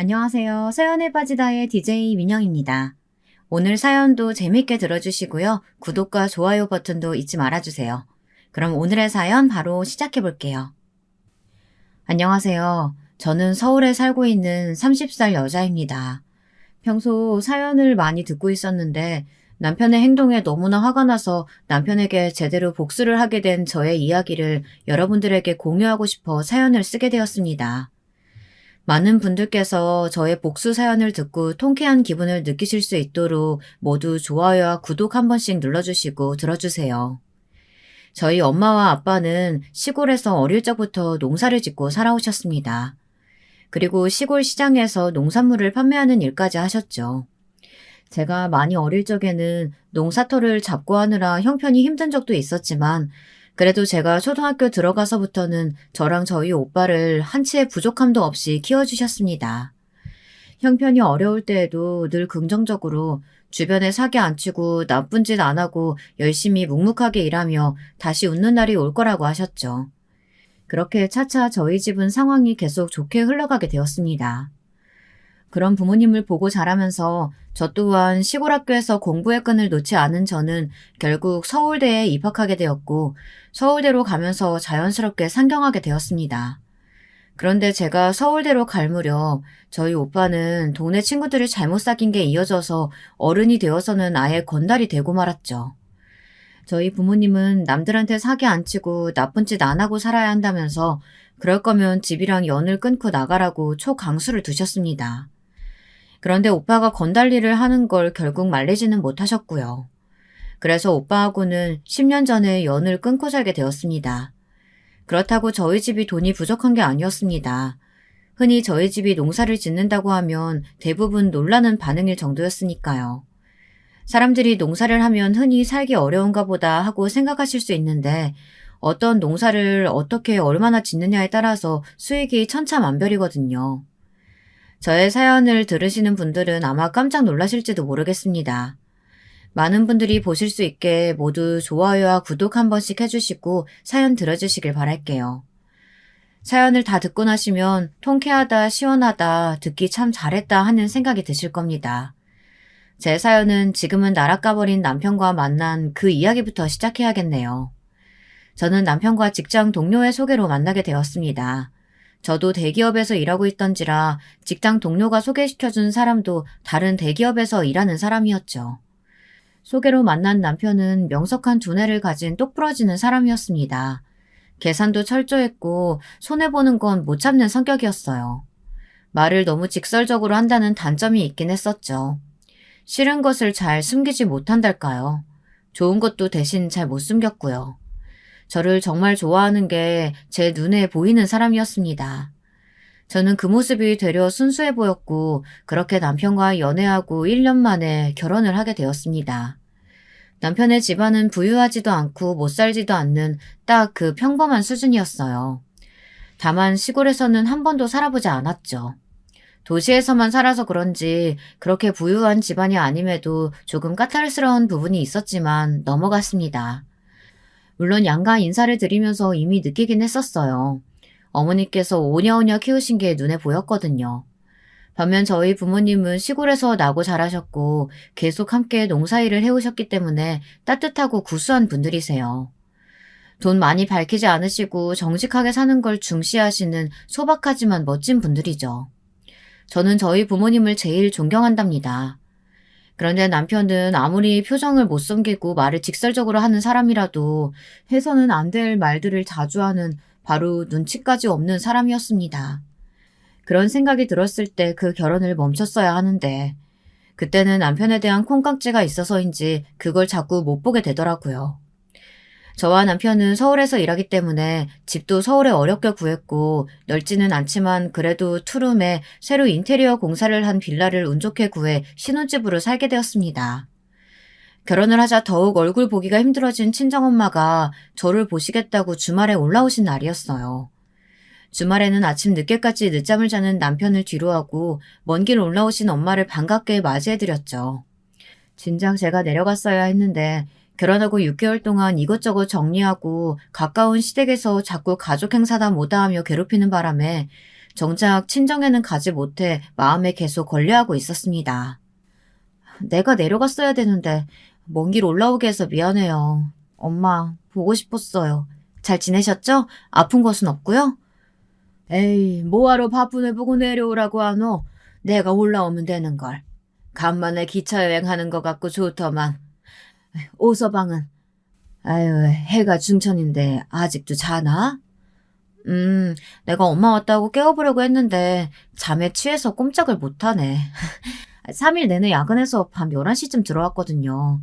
안녕하세요. 사연에 빠지다의 DJ 민영입니다. 오늘 사연도 재밌게 들어주시고요. 구독과 좋아요 버튼도 잊지 말아주세요. 그럼 오늘의 사연 바로 시작해 볼게요. 안녕하세요. 저는 서울에 살고 있는 30살 여자입니다. 평소 사연을 많이 듣고 있었는데 남편의 행동에 너무나 화가 나서 남편에게 제대로 복수를 하게 된 저의 이야기를 여러분들에게 공유하고 싶어 사연을 쓰게 되었습니다. 많은 분들께서 저의 복수 사연을 듣고 통쾌한 기분을 느끼실 수 있도록 모두 좋아요와 구독 한 번씩 눌러주시고 들어주세요. 저희 엄마와 아빠는 시골에서 어릴 적부터 농사를 짓고 살아오셨습니다. 그리고 시골 시장에서 농산물을 판매하는 일까지 하셨죠. 제가 많이 어릴 적에는 농사터를 잡고 하느라 형편이 힘든 적도 있었지만 그래도 제가 초등학교 들어가서부터는 저랑 저희 오빠를 한치의 부족함도 없이 키워주셨습니다. 형편이 어려울 때에도 늘 긍정적으로 주변에 사기 안 치고 나쁜 짓 안 하고 열심히 묵묵하게 일하며 다시 웃는 날이 올 거라고 하셨죠. 그렇게 차차 저희 집은 상황이 계속 좋게 흘러가게 되었습니다. 그런 부모님을 보고 자라면서 저 또한 시골 학교에서 공부의 끈을 놓지 않은 저는 결국 서울대에 입학하게 되었고 서울대로 가면서 자연스럽게 상경하게 되었습니다. 그런데 제가 서울대로 갈 무렵 저희 오빠는 동네 친구들을 잘못 사귄 게 이어져서 어른이 되어서는 아예 건달이 되고 말았죠. 저희 부모님은 남들한테 사기 안 치고 나쁜 짓 안 하고 살아야 한다면서 그럴 거면 집이랑 연을 끊고 나가라고 초강수를 두셨습니다. 그런데 오빠가 건달리를 하는 걸 결국 말리지는 못하셨고요. 그래서 오빠하고는 10년 전에 연을 끊고 살게 되었습니다. 그렇다고 저희 집이 돈이 부족한 게 아니었습니다. 흔히 저희 집이 농사를 짓는다고 하면 대부분 놀라는 반응일 정도였으니까요. 사람들이 농사를 하면 흔히 살기 어려운가 보다 하고 생각하실 수 있는데 어떤 농사를 어떻게 얼마나 짓느냐에 따라서 수익이 천차만별이거든요. 저의 사연을 들으시는 분들은 아마 깜짝 놀라실지도 모르겠습니다. 많은 분들이 보실 수 있게 모두 좋아요와 구독 한 번씩 해주시고 사연 들어주시길 바랄게요. 사연을 다 듣고 나시면 통쾌하다, 시원하다, 듣기 참 잘했다 하는 생각이 드실 겁니다. 제 사연은 지금은 나락 가버린 남편과 만난 그 이야기부터 시작해야겠네요. 저는 남편과 직장 동료의 소개로 만나게 되었습니다. 저도 대기업에서 일하고 있던지라 직장 동료가 소개시켜준 사람도 다른 대기업에서 일하는 사람이었죠. 소개로 만난 남편은 명석한 두뇌를 가진 똑부러지는 사람이었습니다. 계산도 철저했고 손해보는 건 못 참는 성격이었어요. 말을 너무 직설적으로 한다는 단점이 있긴 했었죠. 싫은 것을 잘 숨기지 못한달까요? 좋은 것도 대신 잘 못 숨겼고요. 저를 정말 좋아하는 게 제 눈에 보이는 사람이었습니다. 저는 그 모습이 되려 순수해 보였고 그렇게 남편과 연애하고 1년 만에 결혼을 하게 되었습니다. 남편의 집안은 부유하지도 않고 못 살지도 않는 딱 그 평범한 수준이었어요. 다만 시골에서는 한 번도 살아보지 않았죠. 도시에서만 살아서 그런지 그렇게 부유한 집안이 아님에도 조금 까탈스러운 부분이 있었지만 넘어갔습니다. 물론 양가 인사를 드리면서 이미 느끼긴 했었어요. 어머니께서 오냐오냐 키우신 게 눈에 보였거든요. 반면 저희 부모님은 시골에서 나고 자라셨고 계속 함께 농사일을 해오셨기 때문에 따뜻하고 구수한 분들이세요. 돈 많이 밝히지 않으시고 정직하게 사는 걸 중시하시는 소박하지만 멋진 분들이죠. 저는 저희 부모님을 제일 존경한답니다. 그런데 남편은 아무리 표정을 못 숨기고 말을 직설적으로 하는 사람이라도 해서는 안 될 말들을 자주 하는 바로 눈치까지 없는 사람이었습니다. 그런 생각이 들었을 때 그 결혼을 멈췄어야 하는데 그때는 남편에 대한 콩깍지가 있어서인지 그걸 자꾸 못 보게 되더라고요. 저와 남편은 서울에서 일하기 때문에 집도 서울에 어렵게 구했고 넓지는 않지만 그래도 투룸에 새로 인테리어 공사를 한 빌라를 운 좋게 구해 신혼집으로 살게 되었습니다. 결혼을 하자 더욱 얼굴 보기가 힘들어진 친정엄마가 저를 보시겠다고 주말에 올라오신 날이었어요. 주말에는 아침 늦게까지 늦잠을 자는 남편을 뒤로하고 먼 길 올라오신 엄마를 반갑게 맞이해드렸죠. 진작 제가 내려갔어야 했는데 결혼하고 6개월 동안 이것저것 정리하고 가까운 시댁에서 자꾸 가족 행사다 뭐다 하며 괴롭히는 바람에 정작 친정에는 가지 못해 마음에 계속 걸려하고 있었습니다. 내가 내려갔어야 되는데 먼 길 올라오게 해서 미안해요. 엄마, 보고 싶었어요. 잘 지내셨죠? 아픈 것은 없고요? 에이, 뭐하러 바쁜 애 보고 내려오라고 하노? 내가 올라오면 되는걸. 간만에 기차 여행하는 것 같고 좋더만. 오서방은? 아유, 해가 중천인데 아직도 자나? 내가 엄마 왔다고 깨워보려고 했는데 잠에 취해서 꼼짝을 못하네. 3일 내내 야근해서 밤 11시쯤 들어왔거든요.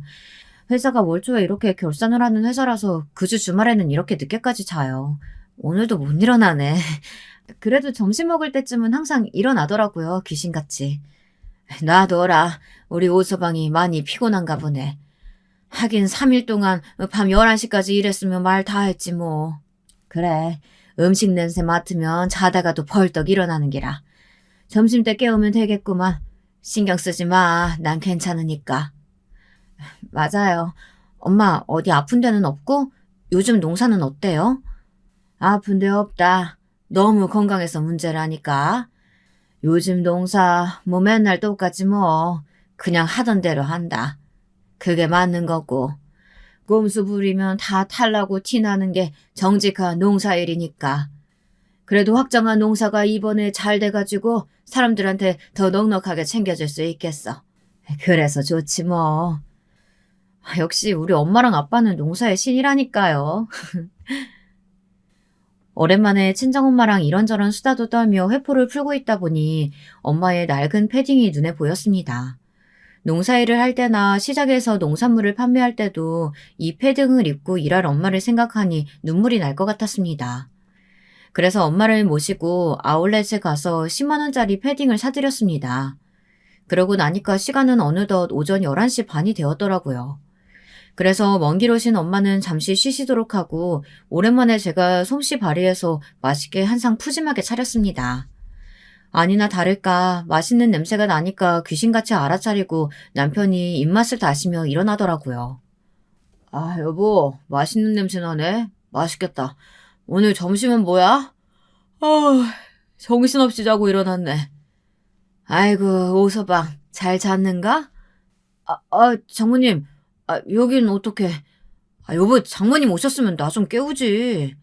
회사가 월 초에 이렇게 결산을 하는 회사라서 그 주 주말에는 이렇게 늦게까지 자요. 오늘도 못 일어나네. 그래도 점심 먹을 때쯤은 항상 일어나더라고요, 귀신같이. 놔둬라. 우리 오서방이 많이 피곤한가 보네. 하긴 3일 동안 밤 11시까지 일했으면 말 다 했지 뭐. 그래. 음식 냄새 맡으면 자다가도 벌떡 일어나는 기라. 점심때 깨우면 되겠구만. 신경 쓰지 마. 난 괜찮으니까. 맞아요. 엄마 어디 아픈 데는 없고? 요즘 농사는 어때요? 아픈 데 없다. 너무 건강해서 문제라니까. 요즘 농사 뭐 맨날 똑같지 뭐. 그냥 하던 대로 한다. 그게 맞는 거고. 꼼수 부리면 다 탈나고 티나는 게 정직한 농사일이니까. 그래도 확정한 농사가 이번에 잘 돼가지고 사람들한테 더 넉넉하게 챙겨줄 수 있겠어. 그래서 좋지 뭐. 역시 우리 엄마랑 아빠는 농사의 신이라니까요. 오랜만에 친정엄마랑 이런저런 수다도 떨며 회포를 풀고 있다 보니 엄마의 낡은 패딩이 눈에 보였습니다. 농사일을 할 때나 시장에서 농산물을 판매할 때도 이 패딩을 입고 일할 엄마를 생각하니 눈물이 날 것 같았습니다. 그래서 엄마를 모시고 아울렛에 가서 10만 원짜리 패딩을 사드렸습니다. 그러고 나니까 시간은 어느덧 오전 11시 반이 되었더라고요. 그래서 먼 길 오신 엄마는 잠시 쉬시도록 하고 오랜만에 제가 솜씨 발휘해서 맛있게 한 상 푸짐하게 차렸습니다. 아니나 다를까 맛있는 냄새가 나니까 귀신같이 알아차리고 남편이 입맛을 다시며 일어나더라고요. 아, 여보, 맛있는 냄새 나네. 맛있겠다. 오늘 점심은 뭐야? 정신없이 자고 일어났네. 아이고, 오서방, 잘 잤는가? 장모님, 여긴 어떻게? 여보, 장모님 오셨으면 나 좀 깨우지.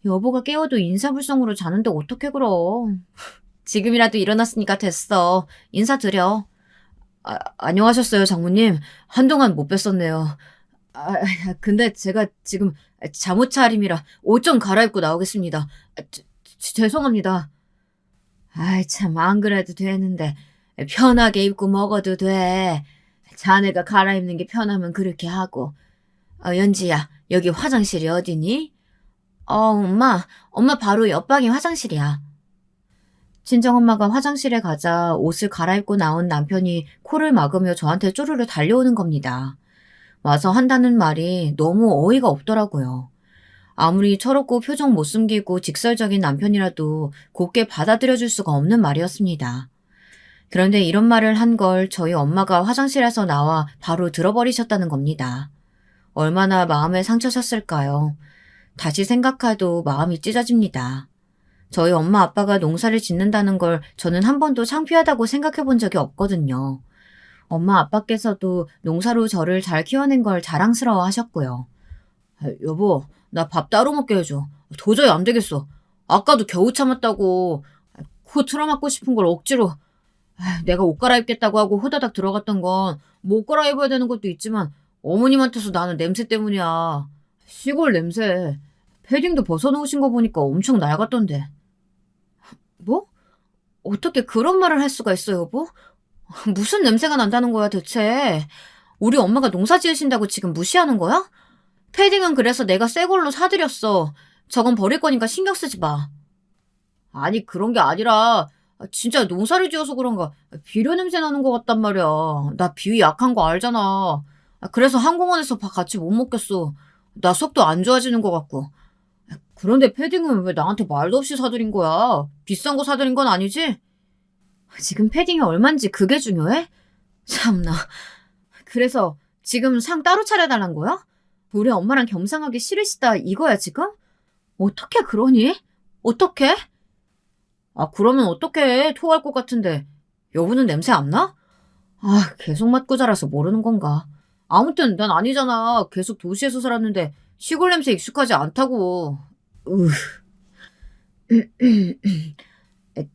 여보가 깨워도 인사불성으로 자는데 어떻게 그럼. 지금이라도 일어났으니까 됐어. 인사드려. 안녕하셨어요, 장모님. 한동안 못 뵀었네요. 근데 제가 지금 잠옷 차림이라 옷 좀 갈아입고 나오겠습니다. 죄송합니다. 아이, 참, 안 그래도 되는데. 편하게 입고 먹어도 돼. 자네가 갈아입는 게 편하면 그렇게 하고. 연지야, 여기 화장실이 어디니? 엄마 바로 옆방이 화장실이야. 친정엄마가 화장실에 가자 옷을 갈아입고 나온 남편이 코를 막으며 저한테 쪼르르 달려오는 겁니다. 와서 한다는 말이 너무 어이가 없더라고요. 아무리 철없고 표정 못 숨기고 직설적인 남편이라도 곱게 받아들여줄 수가 없는 말이었습니다. 그런데 이런 말을 한 걸 저희 엄마가 화장실에서 나와 바로 들어버리셨다는 겁니다. 얼마나 마음에 상처셨을까요? 다시 생각해도 마음이 찢어집니다. 저희 엄마 아빠가 농사를 짓는다는 걸 저는 한 번도 창피하다고 생각해 본 적이 없거든요. 엄마 아빠께서도 농사로 저를 잘 키워낸 걸 자랑스러워 하셨고요. 여보, 나 밥 따로 먹게 해줘. 도저히 안 되겠어. 아까도 겨우 참았다고. 코 틀어막고 싶은 걸 억지로. 내가 옷 갈아입겠다고 하고 호다닥 들어갔던 건 못 갈아입어야 되는 것도 있지만 어머님한테서 나는 냄새 때문이야. 시골 냄새. 패딩도 벗어놓으신 거 보니까 엄청 낡았던데. 뭐? 어떻게 그런 말을 할 수가 있어, 여보? 무슨 냄새가 난다는 거야, 대체? 우리 엄마가 농사 지으신다고 지금 무시하는 거야? 패딩은 그래서 내가 새 걸로 사드렸어. 저건 버릴 거니까 신경 쓰지 마. 아니, 그런 게 아니라 진짜 농사를 지어서 그런가 비료 냄새 나는 것 같단 말이야. 나 비위 약한 거 알잖아. 그래서 항공원에서 밥 같이 못 먹겠어. 나 속도 안 좋아지는 것 같고. 그런데 패딩은 왜 나한테 말도 없이 사드린 거야? 비싼 거 사드린 건 아니지? 지금 패딩이 얼만지 그게 중요해? 참나. 그래서 지금 상 따로 차려달란 거야? 우리 엄마랑 겸상하기 싫으시다 이거야 지금? 어떻게 그러니? 어떻게? 아, 그러면 어떡해. 토할 것 같은데. 여보는 냄새 안 나? 아, 계속 맡고 자라서 모르는 건가. 아무튼 난 아니잖아. 계속 도시에서 살았는데 시골 냄새 익숙하지 않다고. 으,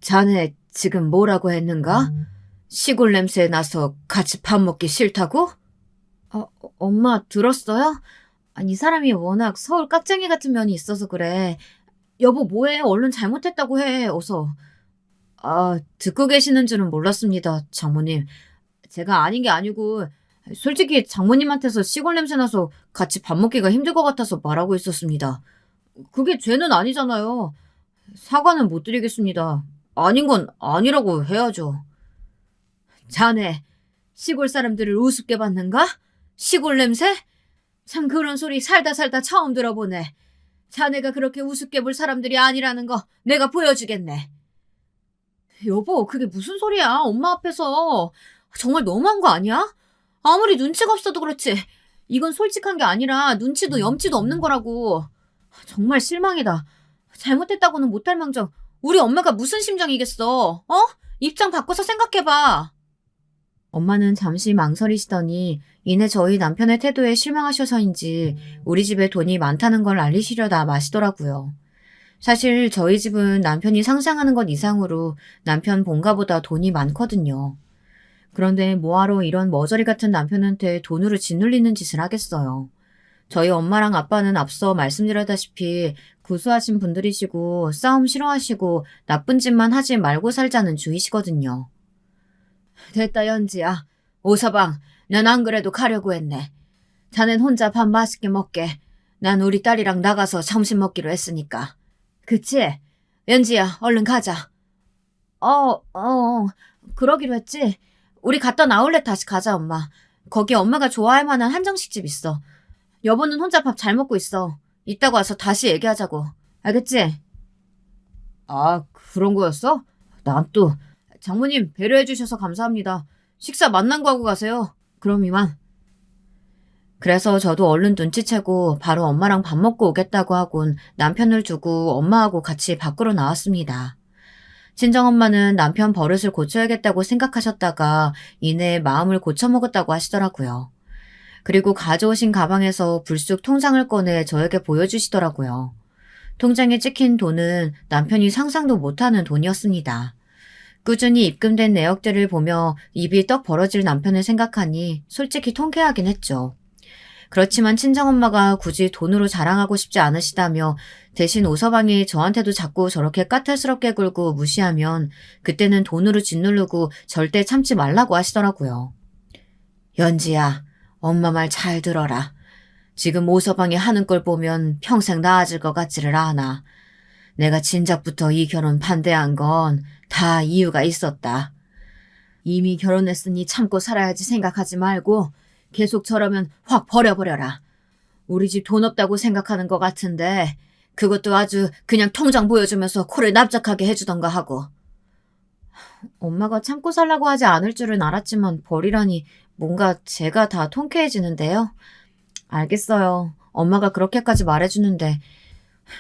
자네 지금 뭐라고 했는가? 시골 냄새 나서 같이 밥 먹기 싫다고? 엄마 들었어요? 아니, 이 사람이 워낙 서울 깍쟁이 같은 면이 있어서 그래. 여보 뭐해? 얼른 잘못했다고 해. 어서. 아, 듣고 계시는 줄은 몰랐습니다, 장모님. 제가 아닌 게 아니고 솔직히 장모님한테서 시골 냄새 나서 같이 밥 먹기가 힘들 것 같아서 말하고 있었습니다. 그게 죄는 아니잖아요. 사과는 못 드리겠습니다. 아닌 건 아니라고 해야죠. 자네, 시골 사람들을 우습게 봤는가? 시골 냄새? 참 그런 소리 살다 살다 처음 들어보네. 자네가 그렇게 우습게 볼 사람들이 아니라는 거 내가 보여주겠네. 여보, 그게 무슨 소리야? 엄마 앞에서. 정말 너무한 거 아니야? 아무리 눈치가 없어도 그렇지. 이건 솔직한 게 아니라 눈치도 염치도 없는 거라고. 정말 실망이다. 잘못했다고는 못할 망정. 우리 엄마가 무슨 심정이겠어? 어? 입장 바꿔서 생각해봐. 엄마는 잠시 망설이시더니 이내 저희 남편의 태도에 실망하셔서인지 우리 집에 돈이 많다는 걸 알리시려다 마시더라고요. 사실 저희 집은 남편이 상상하는 것 이상으로 남편 본가보다 돈이 많거든요. 그런데 뭐하러 이런 머저리 같은 남편한테 돈으로 짓눌리는 짓을 하겠어요. 저희 엄마랑 아빠는 앞서 말씀드렸다시피 구수하신 분들이시고 싸움 싫어하시고 나쁜 짓만 하지 말고 살자는 주의시거든요. 됐다 연지야. 오서방, 난 안 그래도 가려고 했네. 자넨 혼자 밥 맛있게 먹게. 난 우리 딸이랑 나가서 점심 먹기로 했으니까. 그치? 연지야, 얼른 가자. 그러기로 했지. 우리 갔다 아울렛 다시 가자, 엄마. 거기 엄마가 좋아할 만한 한정식집 있어. 여보는 혼자 밥 잘 먹고 있어. 이따가 와서 다시 얘기하자고. 알겠지? 아, 그런 거였어? 난 또, 장모님 배려해주셔서 감사합니다. 식사 만난 거 하고 가세요. 그럼 이만. 그래서 저도 얼른 눈치채고 바로 엄마랑 밥 먹고 오겠다고 하곤 남편을 두고 엄마하고 같이 밖으로 나왔습니다. 친정엄마는 남편 버릇을 고쳐야겠다고 생각하셨다가 이내 마음을 고쳐먹었다고 하시더라고요. 그리고 가져오신 가방에서 불쑥 통장을 꺼내 저에게 보여주시더라고요. 통장에 찍힌 돈은 남편이 상상도 못하는 돈이었습니다. 꾸준히 입금된 내역들을 보며 입이 떡 벌어질 남편을 생각하니 솔직히 통쾌하긴 했죠. 그렇지만 친정엄마가 굳이 돈으로 자랑하고 싶지 않으시다며 대신 오서방이 저한테도 자꾸 저렇게 까탈스럽게 굴고 무시하면 그때는 돈으로 짓누르고 절대 참지 말라고 하시더라고요. 연지야, 엄마 말 잘 들어라. 지금 오서방이 하는 걸 보면 평생 나아질 것 같지를 않아. 내가 진작부터 이 결혼 반대한 건 다 이유가 있었다. 이미 결혼했으니 참고 살아야지 생각하지 말고 계속 저러면 확 버려버려라. 우리 집 돈 없다고 생각하는 것 같은데 그것도 아주 그냥 통장 보여주면서 코를 납작하게 해주던가 하고. 엄마가 참고 살라고 하지 않을 줄은 알았지만 버리라니 뭔가 제가 다 통쾌해지는데요. 알겠어요. 엄마가 그렇게까지 말해주는데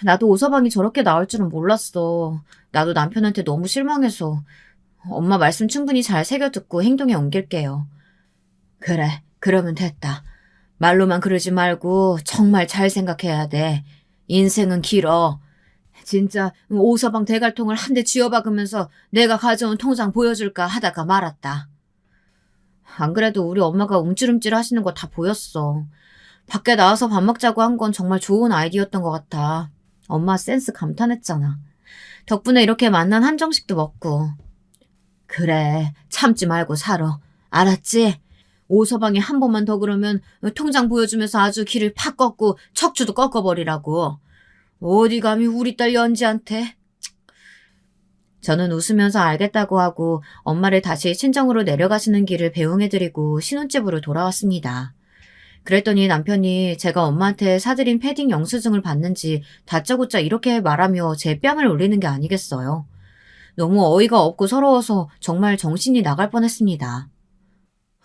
나도 오서방이 저렇게 나올 줄은 몰랐어. 나도 남편한테 너무 실망해서 엄마 말씀 충분히 잘 새겨듣고 행동에 옮길게요. 그래, 그러면 됐다. 말로만 그러지 말고 정말 잘 생각해야 돼. 인생은 길어. 진짜 오서방 대갈통을 한 대 쥐어박으면서 내가 가져온 통장 보여줄까 하다가 말았다. 안 그래도 우리 엄마가 움찔움찔 하시는 거 다 보였어. 밖에 나와서 밥 먹자고 한 건 정말 좋은 아이디어였던 것 같아. 엄마 센스 감탄했잖아. 덕분에 이렇게 만난 한정식도 먹고. 그래, 참지 말고 살아. 알았지? 오서방이 한 번만 더 그러면 통장 보여주면서 아주 길을 팍 꺾고 척추도 꺾어버리라고. 어디 감히 우리 딸 연지한테. 저는 웃으면서 알겠다고 하고 엄마를 다시 친정으로 내려가시는 길을 배웅해드리고 신혼집으로 돌아왔습니다. 그랬더니 남편이 제가 엄마한테 사드린 패딩 영수증을 봤는지 다짜고짜 이렇게 말하며 제 뺨을 올리는 게 아니겠어요. 너무 어이가 없고 서러워서 정말 정신이 나갈 뻔했습니다.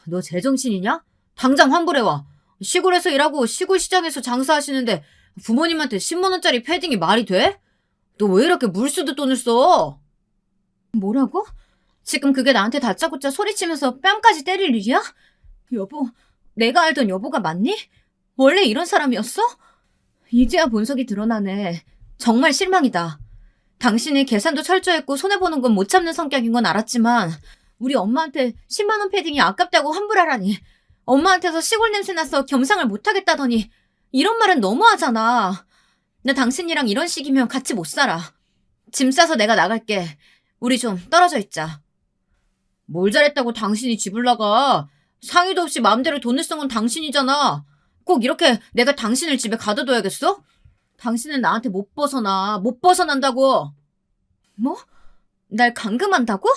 너 제정신이냐? 당장 환불해와. 시골에서 일하고 시골 시장에서 장사하시는데 부모님한테 10만 원짜리 패딩이 말이 돼? 너 왜 이렇게 물 쓰듯 돈을 써? 뭐라고? 지금 그게 나한테 다짜고짜 소리치면서 뺨까지 때릴 일이야? 여보, 내가 알던 여보가 맞니? 원래 이런 사람이었어? 이제야 본성이 드러나네. 정말 실망이다. 당신이 계산도 철저했고 손해보는 건 못 참는 성격인 건 알았지만 우리 엄마한테 10만 원 패딩이 아깝다고 환불하라니. 엄마한테서 시골 냄새 나서 겸상을 못하겠다더니 이런 말은 너무하잖아. 나 당신이랑 이런 식이면 같이 못 살아. 짐 싸서 내가 나갈게. 우리 좀 떨어져 있자. 뭘 잘했다고 당신이 집을 나가. 상의도 없이 마음대로 돈을 쓴 건 당신이잖아. 꼭 이렇게 내가 당신을 집에 가둬둬야겠어? 당신은 나한테 못 벗어난다고. 뭐? 날 감금한다고?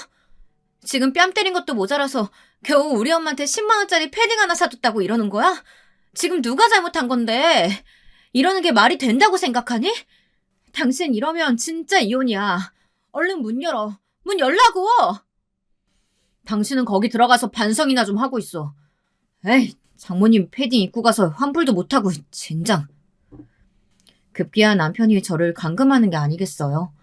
지금 뺨 때린 것도 모자라서 겨우 우리 엄마한테 10만 원짜리 패딩 하나 사줬다고 이러는 거야? 지금 누가 잘못한 건데? 이러는 게 말이 된다고 생각하니? 당신 이러면 진짜 이혼이야. 얼른 문 열어. 문 열라고! 당신은 거기 들어가서 반성이나 좀 하고 있어. 에이, 장모님 패딩 입고 가서 환불도 못하고 젠장. 급기야 남편이 저를 감금하는 게 아니겠어요.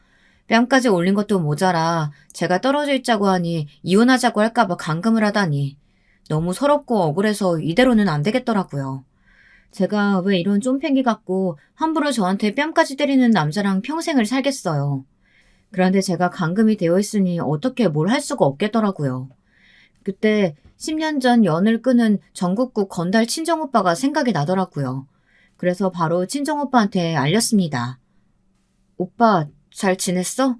뺨까지 올린 것도 모자라 제가 떨어져 있자고 하니 이혼하자고 할까봐 감금을 하다니. 너무 서럽고 억울해서 이대로는 안 되겠더라고요. 제가 왜 이런 쫌팽이 같고 함부로 저한테 뺨까지 때리는 남자랑 평생을 살겠어요. 그런데 제가 감금이 되어 있으니 어떻게 뭘 할 수가 없겠더라고요. 그때 10년 전 연을 끊은 전국구 건달 친정오빠가 생각이 나더라고요. 그래서 바로 친정오빠한테 알렸습니다. 오빠, 잘 지냈어?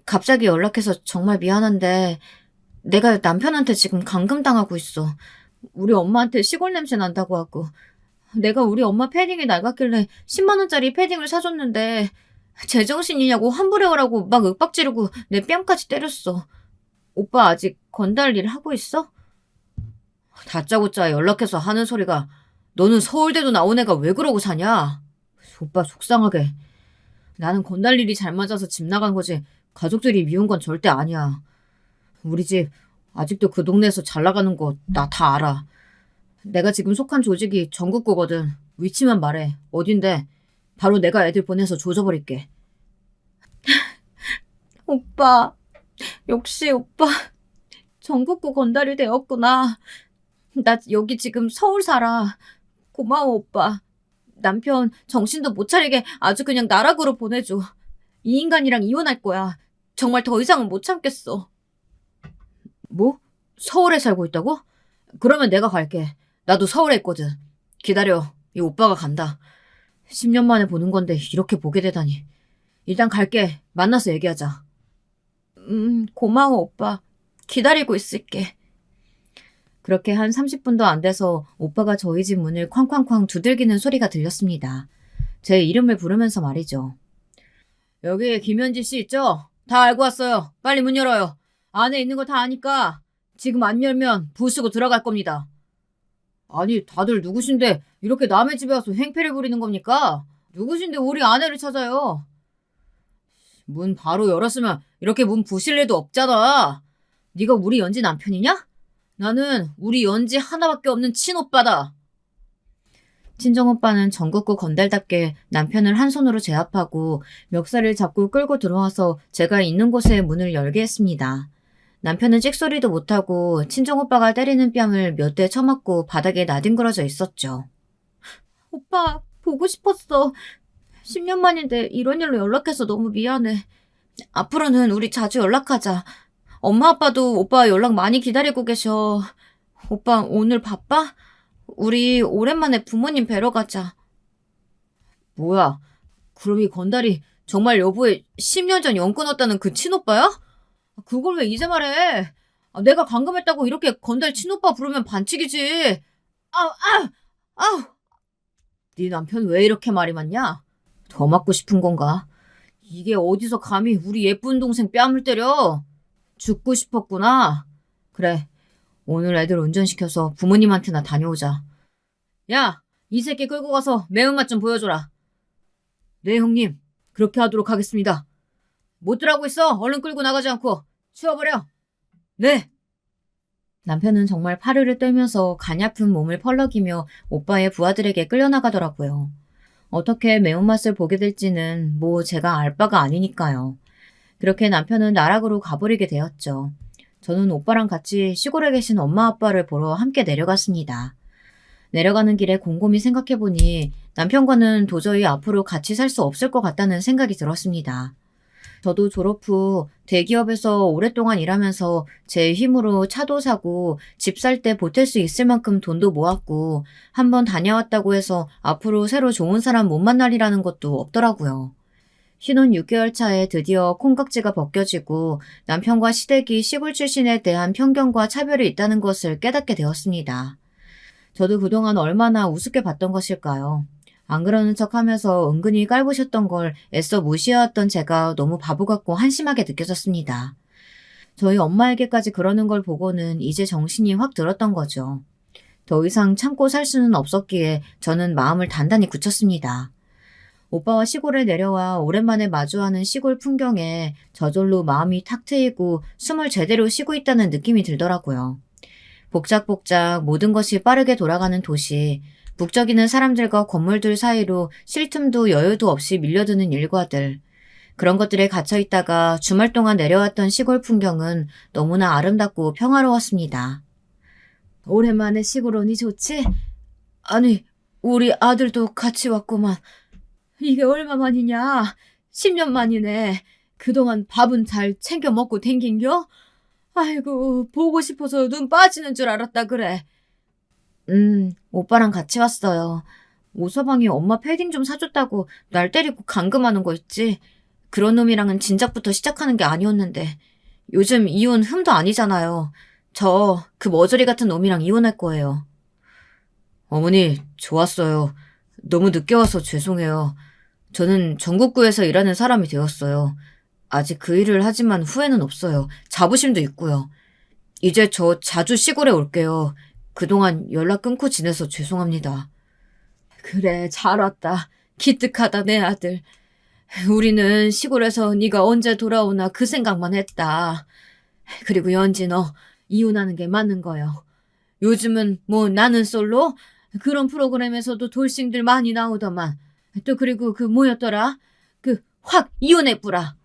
갑자기 연락해서 정말 미안한데 내가 남편한테 지금 감금당하고 있어. 우리 엄마한테 시골 냄새 난다고 하고 내가 우리 엄마 패딩이 낡았길래 10만 원짜리 패딩을 사줬는데 제정신이냐고 환불해오라고 막 윽박 지르고 내 뺨까지 때렸어. 오빠 아직 건달 일 하고 있어? 다짜고짜 연락해서 하는 소리가 너는 서울대도 나온 애가 왜 그러고 사냐? 오빠 속상하게. 나는 건달 일이 잘 맞아서 집 나간 거지 가족들이 미운 건 절대 아니야. 우리 집 아직도 그 동네에서 잘 나가는 거 나 다 알아. 내가 지금 속한 조직이 전국구거든. 위치만 말해. 어딘데? 바로 내가 애들 보내서 조져버릴게. 오빠, 역시 오빠 전국구 건달이 되었구나. 나 여기 지금 서울 살아. 고마워 오빠. 남편 정신도 못 차리게 아주 그냥 나락으로 보내줘. 이 인간이랑 이혼할 거야. 정말 더 이상은 못 참겠어. 뭐? 서울에 살고 있다고? 그러면 내가 갈게. 나도 서울에 있거든. 기다려. 이 오빠가 간다. 10년 만에 보는 건데 이렇게 보게 되다니. 일단 갈게. 만나서 얘기하자. 고마워 오빠. 기다리고 있을게. 그렇게 한 30분도 안 돼서 오빠가 저희 집 문을 쾅쾅쾅 두들기는 소리가 들렸습니다. 제 이름을 부르면서 말이죠. 여기 김현지 씨 있죠? 다 알고 왔어요. 빨리 문 열어요. 안에 있는 거 다 아니까 지금 안 열면 부수고 들어갈 겁니다. 아니 다들 누구신데 이렇게 남의 집에 와서 행패를 부리는 겁니까? 누구신데 우리 아내를 찾아요? 문 바로 열었으면 이렇게 문 부실 일도 없잖아. 네가 우리 연지 남편이냐? 나는 우리 연지 하나밖에 없는 친오빠다. 친정오빠는 전국구 건달답게 남편을 한 손으로 제압하고 멱살을 잡고 끌고 들어와서 제가 있는 곳에 문을 열게 했습니다. 남편은 찍소리도 못하고 친정오빠가 때리는 뺨을 몇 대 쳐맞고 바닥에 나뒹굴어져 있었죠. 오빠, 보고 싶었어. 10년 만인데 이런 일로 연락해서 너무 미안해. 앞으로는 우리 자주 연락하자. 엄마 아빠도 오빠 연락 많이 기다리고 계셔. 오빠 오늘 바빠? 우리 오랜만에 부모님 뵈러 가자. 뭐야? 그럼 이 건달이 정말 여보의 10년 전 연 끊었다는 그 친오빠야? 그걸 왜 이제 말해? 내가 감금했다고 이렇게 건달 친오빠 부르면 반칙이지. 아우, 아우, 아우. 네 남편 왜 이렇게 말이 많냐? 더 맞고 싶은 건가? 이게 어디서 감히 우리 예쁜 동생 뺨을 때려? 죽고 싶었구나. 그래, 오늘 애들 운전시켜서 부모님한테나 다녀오자. 야, 이 새끼 끌고 가서 매운맛 좀 보여줘라. 네, 형님. 그렇게 하도록 하겠습니다. 못들 하고 있어. 얼른 끌고 나가지 않고. 치워버려. 네. 남편은 정말 파르르 떨면서 가냘픈 몸을 펄럭이며 오빠의 부하들에게 끌려나가더라고요. 어떻게 매운맛을 보게 될지는 뭐 제가 알 바가 아니니까요. 그렇게 남편은 나락으로 가버리게 되었죠. 저는 오빠랑 같이 시골에 계신 엄마 아빠를 보러 함께 내려갔습니다. 내려가는 길에 곰곰이 생각해보니 남편과는 도저히 앞으로 같이 살 수 없을 것 같다는 생각이 들었습니다. 저도 졸업 후 대기업에서 오랫동안 일하면서 제 힘으로 차도 사고 집 살 때 보탤 수 있을 만큼 돈도 모았고 한번 다녀왔다고 해서 앞으로 새로 좋은 사람 못 만날이라는 것도 없더라고요. 신혼 6개월 차에 드디어 콩깍지가 벗겨지고 남편과 시댁이 시골 출신에 대한 편견과 차별이 있다는 것을 깨닫게 되었습니다. 저도 그동안 얼마나 우습게 봤던 것일까요? 안 그러는 척 하면서 은근히 깔보셨던 걸 애써 무시해왔던 제가 너무 바보 같고 한심하게 느껴졌습니다. 저희 엄마에게까지 그러는 걸 보고는 이제 정신이 확 들었던 거죠. 더 이상 참고 살 수는 없었기에 저는 마음을 단단히 굳혔습니다. 오빠와 시골에 내려와 오랜만에 마주하는 시골 풍경에 저절로 마음이 탁 트이고 숨을 제대로 쉬고 있다는 느낌이 들더라고요. 복작복작 모든 것이 빠르게 돌아가는 도시, 북적이는 사람들과 건물들 사이로 쉴 틈도 여유도 없이 밀려드는 일과들. 그런 것들에 갇혀있다가 주말 동안 내려왔던 시골 풍경은 너무나 아름답고 평화로웠습니다. 오랜만에 시골 오니 좋지? 아니, 우리 아들도 같이 왔구만. 이게 얼마만이냐? 10년 만이네. 그동안 밥은 잘 챙겨 먹고 댕긴겨? 아이고, 보고 싶어서 눈 빠지는 줄 알았다 그래. 오빠랑 같이 왔어요. 오서방이 엄마 패딩 좀 사줬다고 날 때리고 감금하는 거 있지? 그런 놈이랑은 진작부터 시작하는 게 아니었는데 요즘 이혼 흠도 아니잖아요. 저 그 머저리 같은 놈이랑 이혼할 거예요. 어머니, 좋았어요. 너무 늦게 와서 죄송해요. 저는 전국구에서 일하는 사람이 되었어요. 아직 그 일을 하지만 후회는 없어요. 자부심도 있고요. 이제 저 자주 시골에 올게요. 그동안 연락 끊고 지내서 죄송합니다. 그래, 잘 왔다. 기특하다, 내 아들. 우리는 시골에서 네가 언제 돌아오나 그 생각만 했다. 그리고 연지 너 이혼하는 게 맞는 거요. 요즘은 뭐 나는 솔로? 그런 프로그램에서도 돌싱들 많이 나오더만. 또 그리고 그 뭐였더라? 그 확 이혼해뿌라.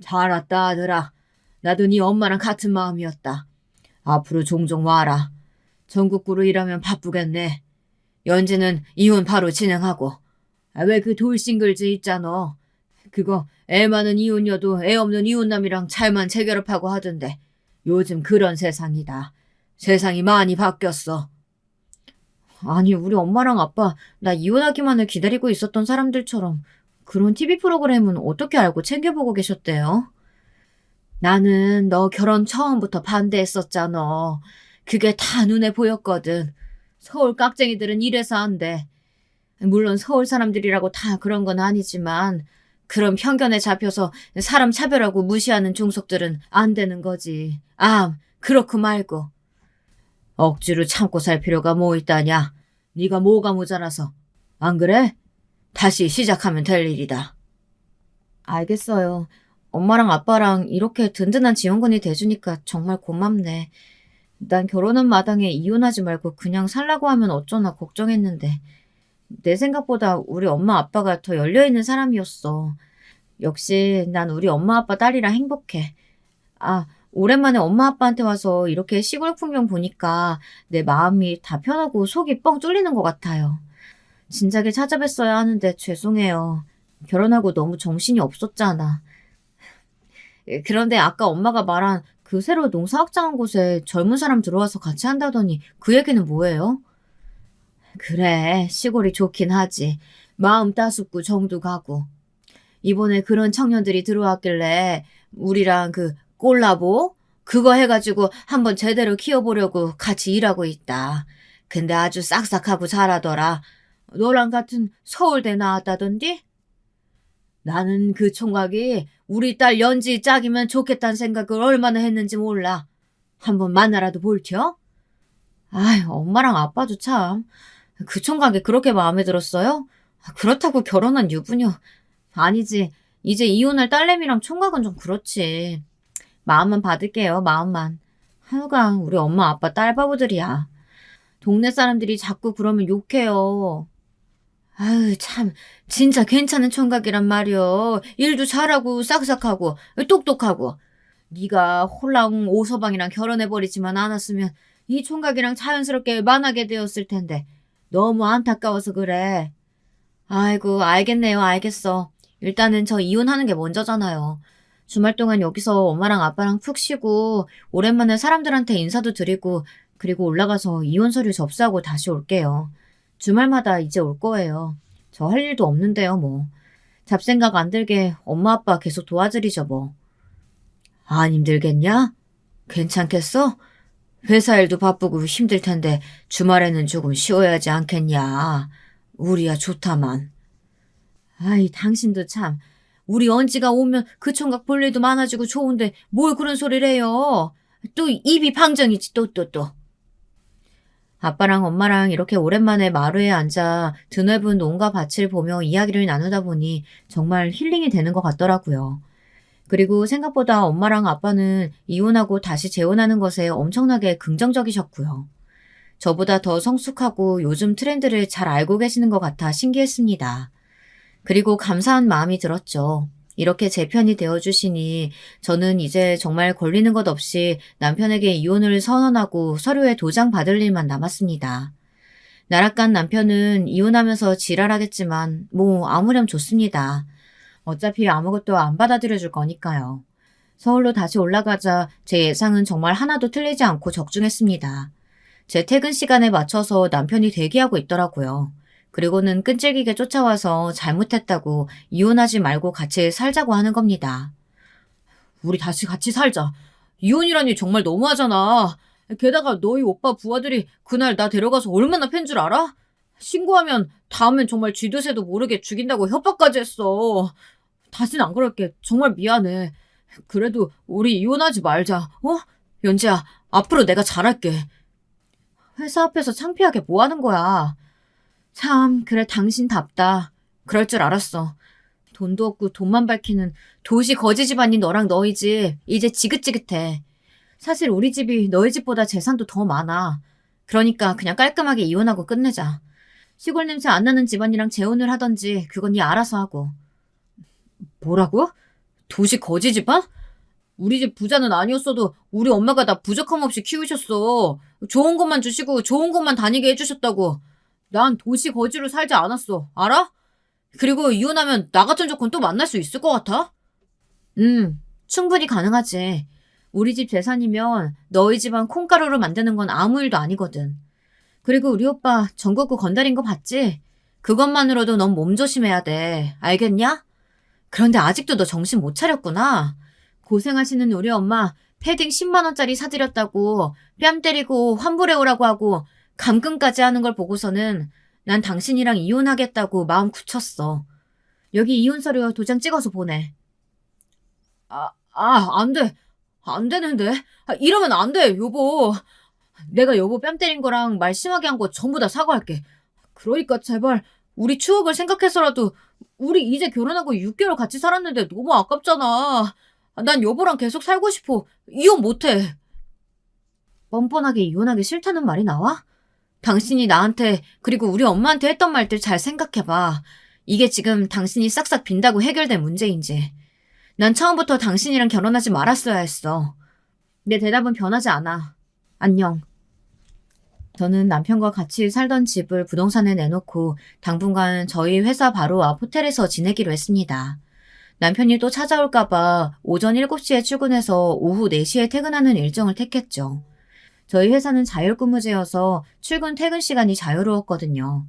잘 왔다 아들아. 나도 네 엄마랑 같은 마음이었다. 앞으로 종종 와라. 전국구로 일하면 바쁘겠네. 연지는 이혼 바로 진행하고. 왜 그 돌싱글즈 있잖아. 그거 애 많은 이혼녀도 애 없는 이혼남이랑 잘만 재결합하고 하던데. 요즘 그런 세상이다. 세상이 많이 바뀌었어. 아니, 우리 엄마랑 아빠 나 이혼하기만을 기다리고 있었던 사람들처럼 그런 TV 프로그램은 어떻게 알고 챙겨보고 계셨대요? 나는 너 결혼 처음부터 반대했었잖아. 그게 다 눈에 보였거든. 서울 깍쟁이들은 이래서 안 돼. 물론 서울 사람들이라고 다 그런 건 아니지만 그런 편견에 잡혀서 사람 차별하고 무시하는 종속들은 안 되는 거지. 아, 그렇고 말고. 억지로 참고 살 필요가 뭐 있다냐. 네가 뭐가 모자라서. 안 그래? 다시 시작하면 될 일이다. 알겠어요. 엄마랑 아빠랑 이렇게 든든한 지원군이 돼주니까 정말 고맙네. 난 결혼한 마당에 이혼하지 말고 그냥 살라고 하면 어쩌나 걱정했는데 내 생각보다 우리 엄마 아빠가 더 열려있는 사람이었어. 역시 난 우리 엄마 아빠 딸이라 행복해. 아, 오랜만에 엄마 아빠한테 와서 이렇게 시골 풍경 보니까 내 마음이 다 편하고 속이 뻥 뚫리는 것 같아요. 진작에 찾아뵀어야 하는데 죄송해요. 결혼하고 너무 정신이 없었잖아. 그런데 아까 엄마가 말한 그 새로 농사 확장한 곳에 젊은 사람 들어와서 같이 한다더니 그 얘기는 뭐예요? 그래, 시골이 좋긴 하지. 마음 따숩고 정도 가고. 이번에 그런 청년들이 들어왔길래 우리랑 그 콜라보? 그거 해가지고 한번 제대로 키워보려고 같이 일하고 있다. 근데 아주 싹싹하고 잘하더라. 너랑 같은 서울대 나왔다던디? 나는 그 총각이 우리 딸 연지 짝이면 좋겠다는 생각을 얼마나 했는지 몰라. 한번 만나라도 볼텨? 아이, 엄마랑 아빠도 참. 그 총각이 그렇게 마음에 들었어요? 그렇다고 결혼한 유부녀. 아니지. 이제 이혼할 딸내미랑 총각은 좀 그렇지. 마음만 받을게요, 마음만. 하여간 우리 엄마 아빠 딸바보들이야. 동네 사람들이 자꾸 그러면 욕해요. 아유, 참, 진짜 괜찮은 총각이란 말이여. 일도 잘하고, 싹싹하고, 똑똑하고. 네가 홀랑 오서방이랑 결혼해버리지만 않았으면 이 총각이랑 자연스럽게 만나게 되었을 텐데. 너무 안타까워서 그래. 아이고, 알겠네요, 알겠어. 일단은 저 이혼하는 게 먼저잖아요. 주말 동안 여기서 엄마랑 아빠랑 푹 쉬고, 오랜만에 사람들한테 인사도 드리고, 그리고 올라가서 이혼 서류 접수하고 다시 올게요. 주말마다 이제 올 거예요. 저 할 일도 없는데요, 뭐. 잡생각 안 들게 엄마 아빠 계속 도와드리죠, 뭐. 안 힘들겠냐? 괜찮겠어? 회사 일도 바쁘고 힘들 텐데 주말에는 조금 쉬어야 하지 않겠냐? 우리야 좋다만. 아이, 당신도 참. 우리 언지가 오면 그 총각 볼 일도 많아지고 좋은데 뭘 그런 소리를 해요. 또 입이 방정이지 또. 아빠랑 엄마랑 이렇게 오랜만에 마루에 앉아 드넓은 논과 밭을 보며 이야기를 나누다 보니 정말 힐링이 되는 것 같더라고요. 그리고 생각보다 엄마랑 아빠는 이혼하고 다시 재혼하는 것에 엄청나게 긍정적이셨고요. 저보다 더 성숙하고 요즘 트렌드를 잘 알고 계시는 것 같아 신기했습니다. 그리고 감사한 마음이 들었죠. 이렇게 제 편이 되어주시니 저는 이제 정말 걸리는 것 없이 남편에게 이혼을 선언하고 서류에 도장 받을 일만 남았습니다. 나락간 남편은 이혼하면서 지랄하겠지만 뭐 아무렴 좋습니다. 어차피 아무것도 안 받아들여줄 거니까요. 서울로 다시 올라가자 제 예상은 정말 하나도 틀리지 않고 적중했습니다. 제 퇴근 시간에 맞춰서 남편이 대기하고 있더라고요. 그리고는 끈질기게 쫓아와서 잘못했다고 이혼하지 말고 같이 살자고 하는 겁니다. 우리 다시 같이 살자. 이혼이라니 정말 너무하잖아. 게다가 너희 오빠 부하들이 그날 나 데려가서 얼마나 팬 줄 알아? 신고하면 다음엔 정말 쥐도새도 모르게 죽인다고 협박까지 했어. 다신 안 그럴게. 정말 미안해. 그래도 우리 이혼하지 말자. 어? 연지야, 앞으로 내가 잘할게. 회사 앞에서 창피하게 뭐 하는 거야. 참, 그래, 당신답다. 그럴 줄 알았어. 돈도 없고 돈만 밝히는 도시 거지 집안인 너랑 너희 집, 이제 지긋지긋해. 사실 우리 집이 너희 집보다 재산도 더 많아. 그러니까 그냥 깔끔하게 이혼하고 끝내자. 시골 냄새 안 나는 집안이랑 재혼을 하던지 그건 네 알아서 하고. 뭐라고? 도시 거지 집안? 우리 집 부자는 아니었어도 우리 엄마가 나 부족함 없이 키우셨어. 좋은 것만 주시고 좋은 곳만 다니게 해주셨다고. 난 도시 거지로 살지 않았어. 알아? 그리고 이혼하면 나 같은 조건 또 만날 수 있을 것 같아? 충분히 가능하지. 우리 집 재산이면 너희 집안 콩가루로 만드는 건 아무 일도 아니거든. 그리고 우리 오빠 전국구 건달인 거 봤지? 그것만으로도 넌 몸 조심해야 돼. 알겠냐? 그런데 아직도 너 정신 못 차렸구나. 고생하시는 우리 엄마 패딩 10만 원짜리 사드렸다고 뺨 때리고 환불해 오라고 하고 감금까지 하는 걸 보고서는 난 당신이랑 이혼하겠다고 마음 굳혔어. 여기 이혼 서류 도장 찍어서 보내. 안 돼. 안 되는데. 이러면 안 돼, 여보. 내가 여보 뺨 때린 거랑 말 심하게 한 거 전부 다 사과할게. 그러니까 제발 우리 추억을 생각해서라도 우리 이제 결혼하고 6개월 같이 살았는데 너무 아깝잖아. 난 여보랑 계속 살고 싶어. 이혼 못해. 뻔뻔하게 이혼하기 싫다는 말이 나와? 당신이 나한테 그리고 우리 엄마한테 했던 말들 잘 생각해봐. 이게 지금 당신이 싹싹 빈다고 해결된 문제인지. 난 처음부터 당신이랑 결혼하지 말았어야 했어. 내 대답은 변하지 않아. 안녕. 저는 남편과 같이 살던 집을 부동산에 내놓고 당분간 저희 회사 바로 앞 호텔에서 지내기로 했습니다. 남편이 또 찾아올까봐 오전 7시에 출근해서 오후 4시에 퇴근하는 일정을 택했죠. 저희 회사는 자율근무제여서 출근 퇴근 시간이 자유로웠거든요.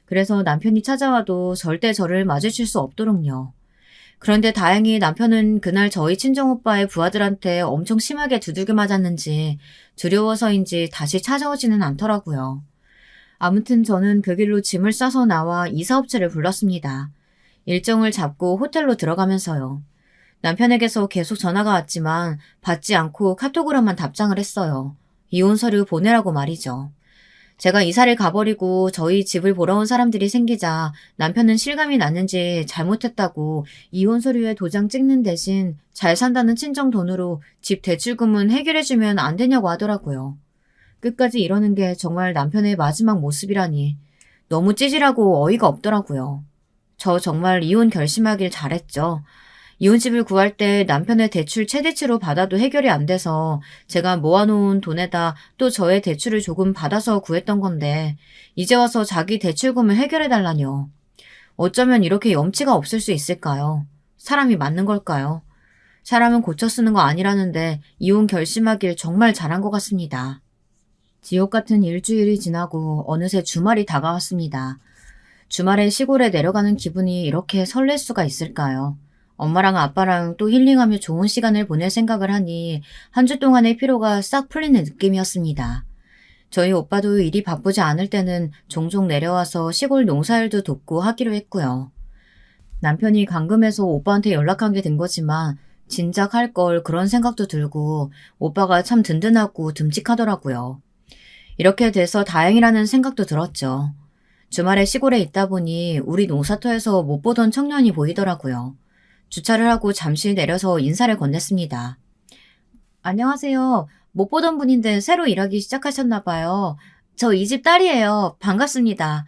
그래서 남편이 찾아와도 절대 저를 마주칠 수 없도록요. 그런데 다행히 남편은 그날 저희 친정오빠의 부하들한테 엄청 심하게 두들겨 맞았는지 두려워서인지 다시 찾아오지는 않더라고요. 아무튼 저는 그 길로 짐을 싸서 나와 이사업체를 불렀습니다. 일정을 잡고 호텔로 들어가면서요. 남편에게서 계속 전화가 왔지만 받지 않고 카톡으로만 답장을 했어요. 이혼 서류 보내라고 말이죠. 제가 이사를 가버리고 저희 집을 보러 온 사람들이 생기자 남편은 실감이 났는지 잘못했다고 이혼 서류에 도장 찍는 대신 잘 산다는 친정 돈으로 집 대출금은 해결해주면 안 되냐고 하더라고요. 끝까지 이러는 게 정말 남편의 마지막 모습이라니 너무 찌질하고 어이가 없더라고요. 저 정말 이혼 결심하길 잘했죠. 이혼집을 구할 때 남편의 대출 최대치로 받아도 해결이 안 돼서 제가 모아놓은 돈에다 또 저의 대출을 조금 받아서 구했던 건데 이제 와서 자기 대출금을 해결해달라뇨. 어쩌면 이렇게 염치가 없을 수 있을까요? 사람이 맞는 걸까요? 사람은 고쳐 쓰는 거 아니라는데 이혼 결심하길 정말 잘한 것 같습니다. 지옥 같은 일주일이 지나고 어느새 주말이 다가왔습니다. 주말에 시골에 내려가는 기분이 이렇게 설렐 수가 있을까요? 엄마랑 아빠랑 또 힐링하며 좋은 시간을 보낼 생각을 하니 한 주 동안의 피로가 싹 풀리는 느낌이었습니다. 저희 오빠도 일이 바쁘지 않을 때는 종종 내려와서 시골 농사일도 돕고 하기로 했고요. 남편이 감금해서 오빠한테 연락한 게 된 거지만 진작 할 걸 그런 생각도 들고 오빠가 참 든든하고 듬직하더라고요. 이렇게 돼서 다행이라는 생각도 들었죠. 주말에 시골에 있다 보니 우리 농사터에서 못 보던 청년이 보이더라고요. 주차를 하고 잠시 내려서 인사를 건넸습니다. 안녕하세요. 못 보던 분인데 새로 일하기 시작하셨나 봐요. 저 이 집 딸이에요. 반갑습니다.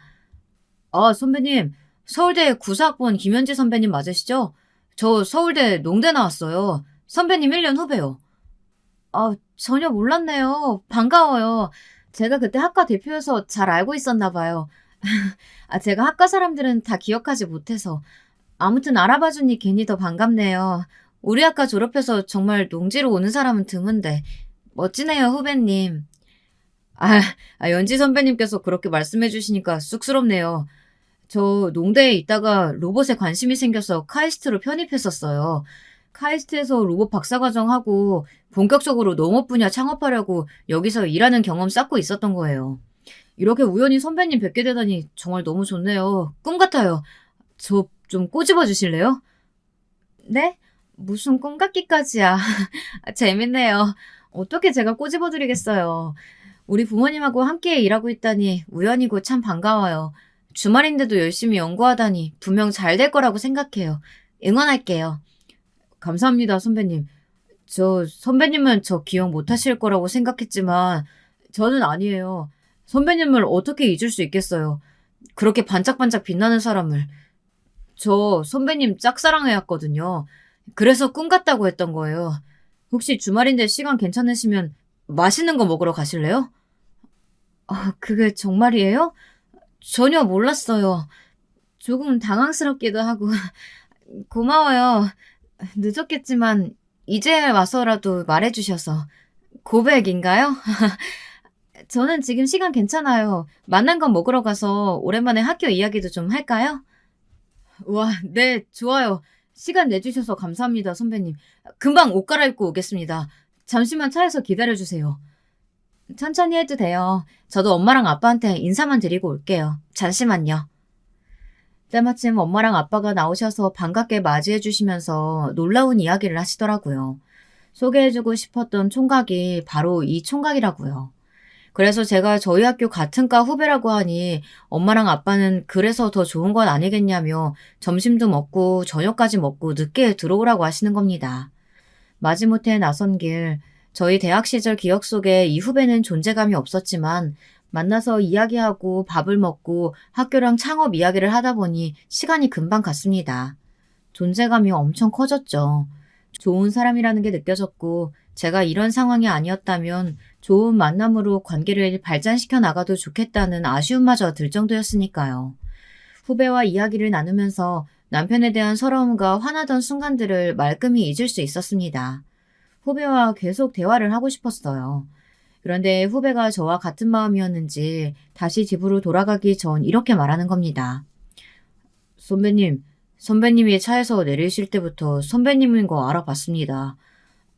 아, 선배님. 서울대 구사학번 김현지 선배님 맞으시죠? 저 서울대 농대 나왔어요. 선배님 1년 후배요. 아, 전혀 몰랐네요. 반가워요. 제가 그때 학과 대표여서 잘 알고 있었나 봐요. 제가 학과 사람들은 다 기억하지 못해서. 아무튼 알아봐주니 괜히 더 반갑네요. 우리 학과 졸업해서 정말 농지로 오는 사람은 드문데. 멋지네요, 후배님. 아, 연지 선배님께서 그렇게 말씀해 주시니까 쑥스럽네요. 저 농대에 있다가 로봇에 관심이 생겨서 카이스트로 편입했었어요. 카이스트에서 로봇 박사과정 하고 본격적으로 농업 분야 창업하려고 여기서 일하는 경험 쌓고 있었던 거예요. 이렇게 우연히 선배님 뵙게 되다니 정말 너무 좋네요. 꿈 같아요. 저 좀 꼬집어 주실래요? 네? 무슨 꿈 같기까지야. 재밌네요. 어떻게 제가 꼬집어 드리겠어요. 우리 부모님하고 함께 일하고 있다니 우연이고 참 반가워요. 주말인데도 열심히 연구하다니 분명 잘 될 거라고 생각해요. 응원할게요. 감사합니다, 선배님. 선배님은 저 기억 못 하실 거라고 생각했지만, 저는 아니에요. 선배님을 어떻게 잊을 수 있겠어요. 그렇게 반짝반짝 빛나는 사람을. 저 선배님 짝사랑해왔거든요. 그래서 꿈 같다고 했던 거예요. 혹시 주말인데 시간 괜찮으시면 맛있는 거 먹으러 가실래요? 그게 정말이에요? 전혀 몰랐어요. 조금 당황스럽기도 하고. 고마워요. 늦었겠지만 이제 와서라도 말해주셔서. 고백인가요? 저는 지금 시간 괜찮아요. 만난 건 먹으러 가서 오랜만에 학교 이야기도 좀 할까요? 와, 네, 좋아요. 시간 내주셔서 감사합니다, 선배님. 금방 옷 갈아입고 오겠습니다. 잠시만 차에서 기다려주세요. 천천히 해도 돼요. 저도 엄마랑 아빠한테 인사만 드리고 올게요. 잠시만요. 때마침 엄마랑 아빠가 나오셔서 반갑게 맞이해 주시면서 놀라운 이야기를 하시더라고요. 소개해주고 싶었던 총각이 바로 이 총각이라고요. 그래서 제가 저희 학교 같은 과 후배라고 하니 엄마랑 아빠는 그래서 더 좋은 건 아니겠냐며 점심도 먹고 저녁까지 먹고 늦게 들어오라고 하시는 겁니다. 마지못해 나선 길, 저희 대학 시절 기억 속에 이 후배는 존재감이 없었지만 만나서 이야기하고 밥을 먹고 학교랑 창업 이야기를 하다 보니 시간이 금방 갔습니다. 존재감이 엄청 커졌죠. 좋은 사람이라는 게 느껴졌고 제가 이런 상황이 아니었다면 좋은 만남으로 관계를 발전시켜 나가도 좋겠다는 아쉬움마저 들 정도였으니까요. 후배와 이야기를 나누면서 남편에 대한 서러움과 화나던 순간들을 말끔히 잊을 수 있었습니다. 후배와 계속 대화를 하고 싶었어요. 그런데 후배가 저와 같은 마음이었는지 다시 집으로 돌아가기 전 이렇게 말하는 겁니다. 선배님이 차에서 내리실 때부터 선배님인 거 알아봤습니다.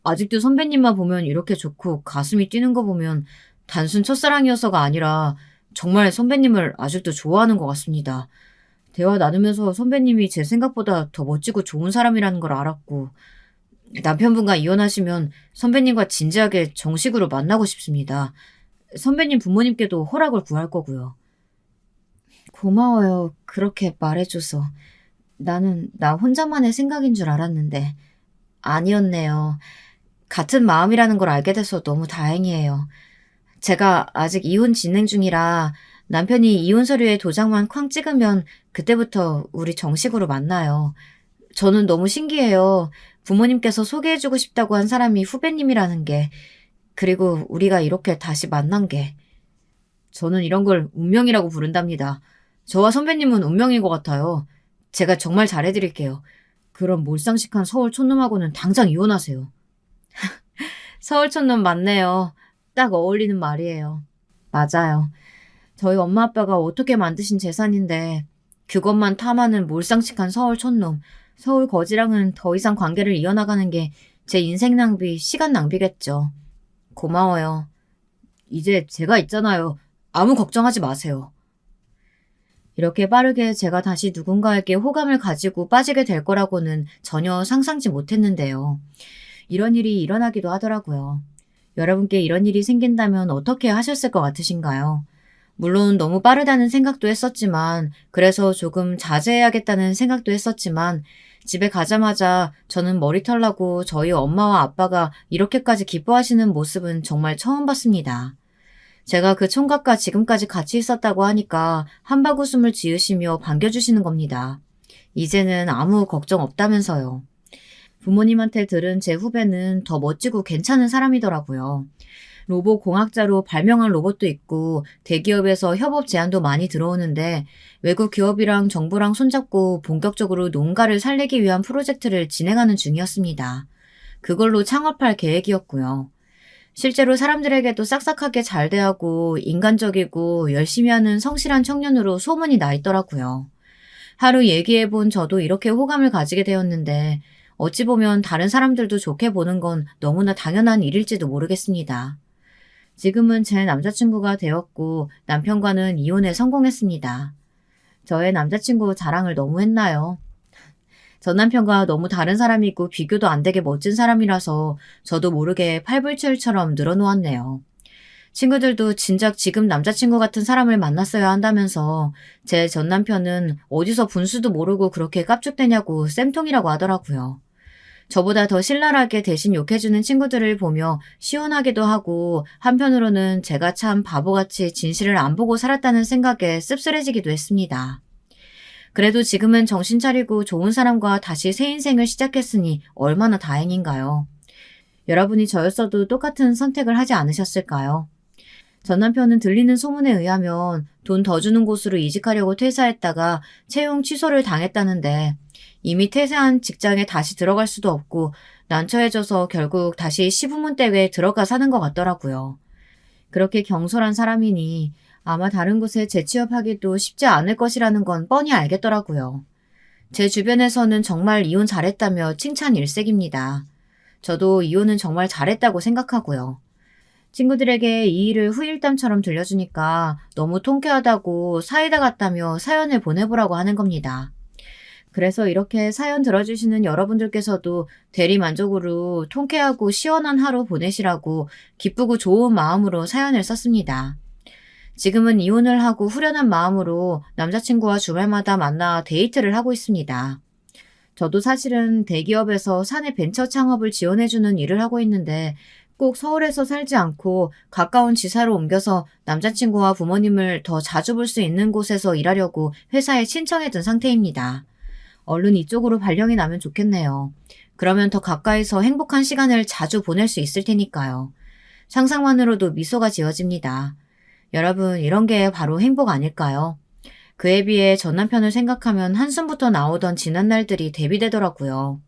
아직도 선배님만 보면 이렇게 좋고 가슴이 뛰는 거 보면 단순 첫사랑이어서가 아니라 정말 선배님을 아직도 좋아하는 것 같습니다. 대화 나누면서 선배님이 제 생각보다 더 멋지고 좋은 사람이라는 걸 알았고 남편분과 이혼하시면 선배님과 진지하게 정식으로 만나고 싶습니다. 선배님 부모님께도 허락을 구할 거고요. 고마워요. 그렇게 말해줘서. 나는 나 혼자만의 생각인 줄 알았는데 아니었네요. 같은 마음이라는 걸 알게 돼서 너무 다행이에요. 제가 아직 이혼 진행 중이라 남편이 이혼 서류에 도장만 쾅 찍으면 그때부터 우리 정식으로 만나요. 저는 너무 신기해요. 부모님께서 소개해주고 싶다고 한 사람이 후배님이라는 게, 그리고 우리가 이렇게 다시 만난 게. 저는 이런 걸 운명이라고 부른답니다. 저와 선배님은 운명인 것 같아요. 제가 정말 잘해드릴게요. 그럼 몰상식한 서울 촌놈하고는 당장 이혼하세요. 서울 촌놈 맞네요. 딱 어울리는 말이에요. 맞아요. 저희 엄마 아빠가 어떻게 만드신 재산인데 그것만 탐하는 몰상식한 서울 촌놈. 서울 거지랑은 더 이상 관계를 이어나가는 게 제 인생 낭비, 시간 낭비겠죠. 고마워요. 이제 제가 있잖아요. 아무 걱정하지 마세요. 이렇게 빠르게 제가 다시 누군가에게 호감을 가지고 빠지게 될 거라고는 전혀 상상지 못했는데요. 이런 일이 일어나기도 하더라고요. 여러분께 이런 일이 생긴다면 어떻게 하셨을 것 같으신가요? 물론 너무 빠르다는 생각도 했었지만, 그래서 조금 자제해야겠다는 생각도 했었지만, 집에 가자마자 저는 머리털 나고 저희 엄마와 아빠가 이렇게까지 기뻐하시는 모습은 정말 처음 봤습니다. 제가 그 총각과 지금까지 같이 있었다고 하니까 한바구음을 지으시며 반겨주시는 겁니다. 이제는 아무 걱정 없다면서요. 부모님한테 들은 제 후배는 더 멋지고 괜찮은 사람이더라고요. 로봇 공학자로 발명한 로봇도 있고 대기업에서 협업 제안도 많이 들어오는데 외국 기업이랑 정부랑 손잡고 본격적으로 농가를 살리기 위한 프로젝트를 진행하는 중이었습니다. 그걸로 창업할 계획이었고요. 실제로 사람들에게도 싹싹하게 잘 대하고 인간적이고 열심히 하는 성실한 청년으로 소문이 나 있더라고요. 하루 얘기해본 저도 이렇게 호감을 가지게 되었는데 어찌 보면 다른 사람들도 좋게 보는 건 너무나 당연한 일일지도 모르겠습니다. 지금은 제 남자친구가 되었고 남편과는 이혼에 성공했습니다. 저의 남자친구 자랑을 너무 했나요? 전 남편과 너무 다른 사람이고 비교도 안 되게 멋진 사람이라서 저도 모르게 팔불출처럼 늘어놓았네요. 친구들도 진작 지금 남자친구 같은 사람을 만났어야 한다면서 제 전 남편은 어디서 분수도 모르고 그렇게 깝죽대냐고 쌤통이라고 하더라고요. 저보다 더 신랄하게 대신 욕해주는 친구들을 보며 시원하기도 하고 한편으로는 제가 참 바보같이 진실을 안 보고 살았다는 생각에 씁쓸해지기도 했습니다. 그래도 지금은 정신 차리고 좋은 사람과 다시 새 인생을 시작했으니 얼마나 다행인가요? 여러분이 저였어도 똑같은 선택을 하지 않으셨을까요? 전 남편은 들리는 소문에 의하면 돈 더 주는 곳으로 이직하려고 퇴사했다가 채용 취소를 당했다는데 이미 퇴사한 직장에 다시 들어갈 수도 없고 난처해져서 결국 다시 시부모 댁에 들어가 사는 것 같더라고요. 그렇게 경솔한 사람이니 아마 다른 곳에 재취업하기도 쉽지 않을 것이라는 건 뻔히 알겠더라고요. 제 주변에서는 정말 이혼 잘했다며 칭찬 일색입니다. 저도 이혼은 정말 잘했다고 생각하고요. 친구들에게 이 일을 후일담처럼 들려주니까 너무 통쾌하다고 사이다 같다며 사연을 보내보라고 하는 겁니다. 그래서 이렇게 사연 들어주시는 여러분들께서도 대리만족으로 통쾌하고 시원한 하루 보내시라고 기쁘고 좋은 마음으로 사연을 썼습니다. 지금은 이혼을 하고 후련한 마음으로 남자친구와 주말마다 만나 데이트를 하고 있습니다. 저도 사실은 대기업에서 사내 벤처 창업을 지원해주는 일을 하고 있는데 꼭 서울에서 살지 않고 가까운 지사로 옮겨서 남자친구와 부모님을 더 자주 볼 수 있는 곳에서 일하려고 회사에 신청해둔 상태입니다. 얼른 이쪽으로 발령이 나면 좋겠네요. 그러면 더 가까이서 행복한 시간을 자주 보낼 수 있을 테니까요. 상상만으로도 미소가 지어집니다. 여러분, 이런 게 바로 행복 아닐까요? 그에 비해 전 남편을 생각하면 한숨부터 나오던 지난 날들이 대비되더라고요.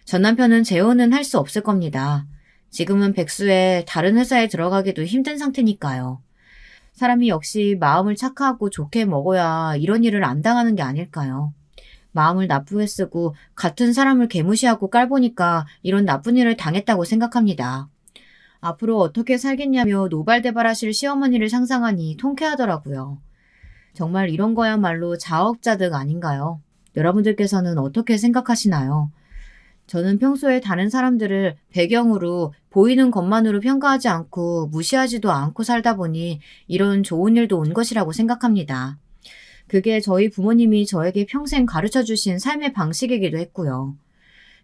전 남편은 재혼은 할 수 없을 겁니다. 지금은 백수에 다른 회사에 들어가기도 힘든 상태니까요. 사람이 역시 마음을 착하고 좋게 먹어야 이런 일을 안 당하는 게 아닐까요? 마음을 나쁘게 쓰고 같은 사람을 개무시하고 깔보니까 이런 나쁜 일을 당했다고 생각합니다. 앞으로 어떻게 살겠냐며 노발대발하실 시어머니를 상상하니 통쾌하더라고요. 정말 이런 거야말로 자업자득 아닌가요? 여러분들께서는 어떻게 생각하시나요? 저는 평소에 다른 사람들을 배경으로 보이는 것만으로 평가하지 않고 무시하지도 않고 살다 보니 이런 좋은 일도 온 것이라고 생각합니다. 그게 저희 부모님이 저에게 평생 가르쳐 주신 삶의 방식이기도 했고요.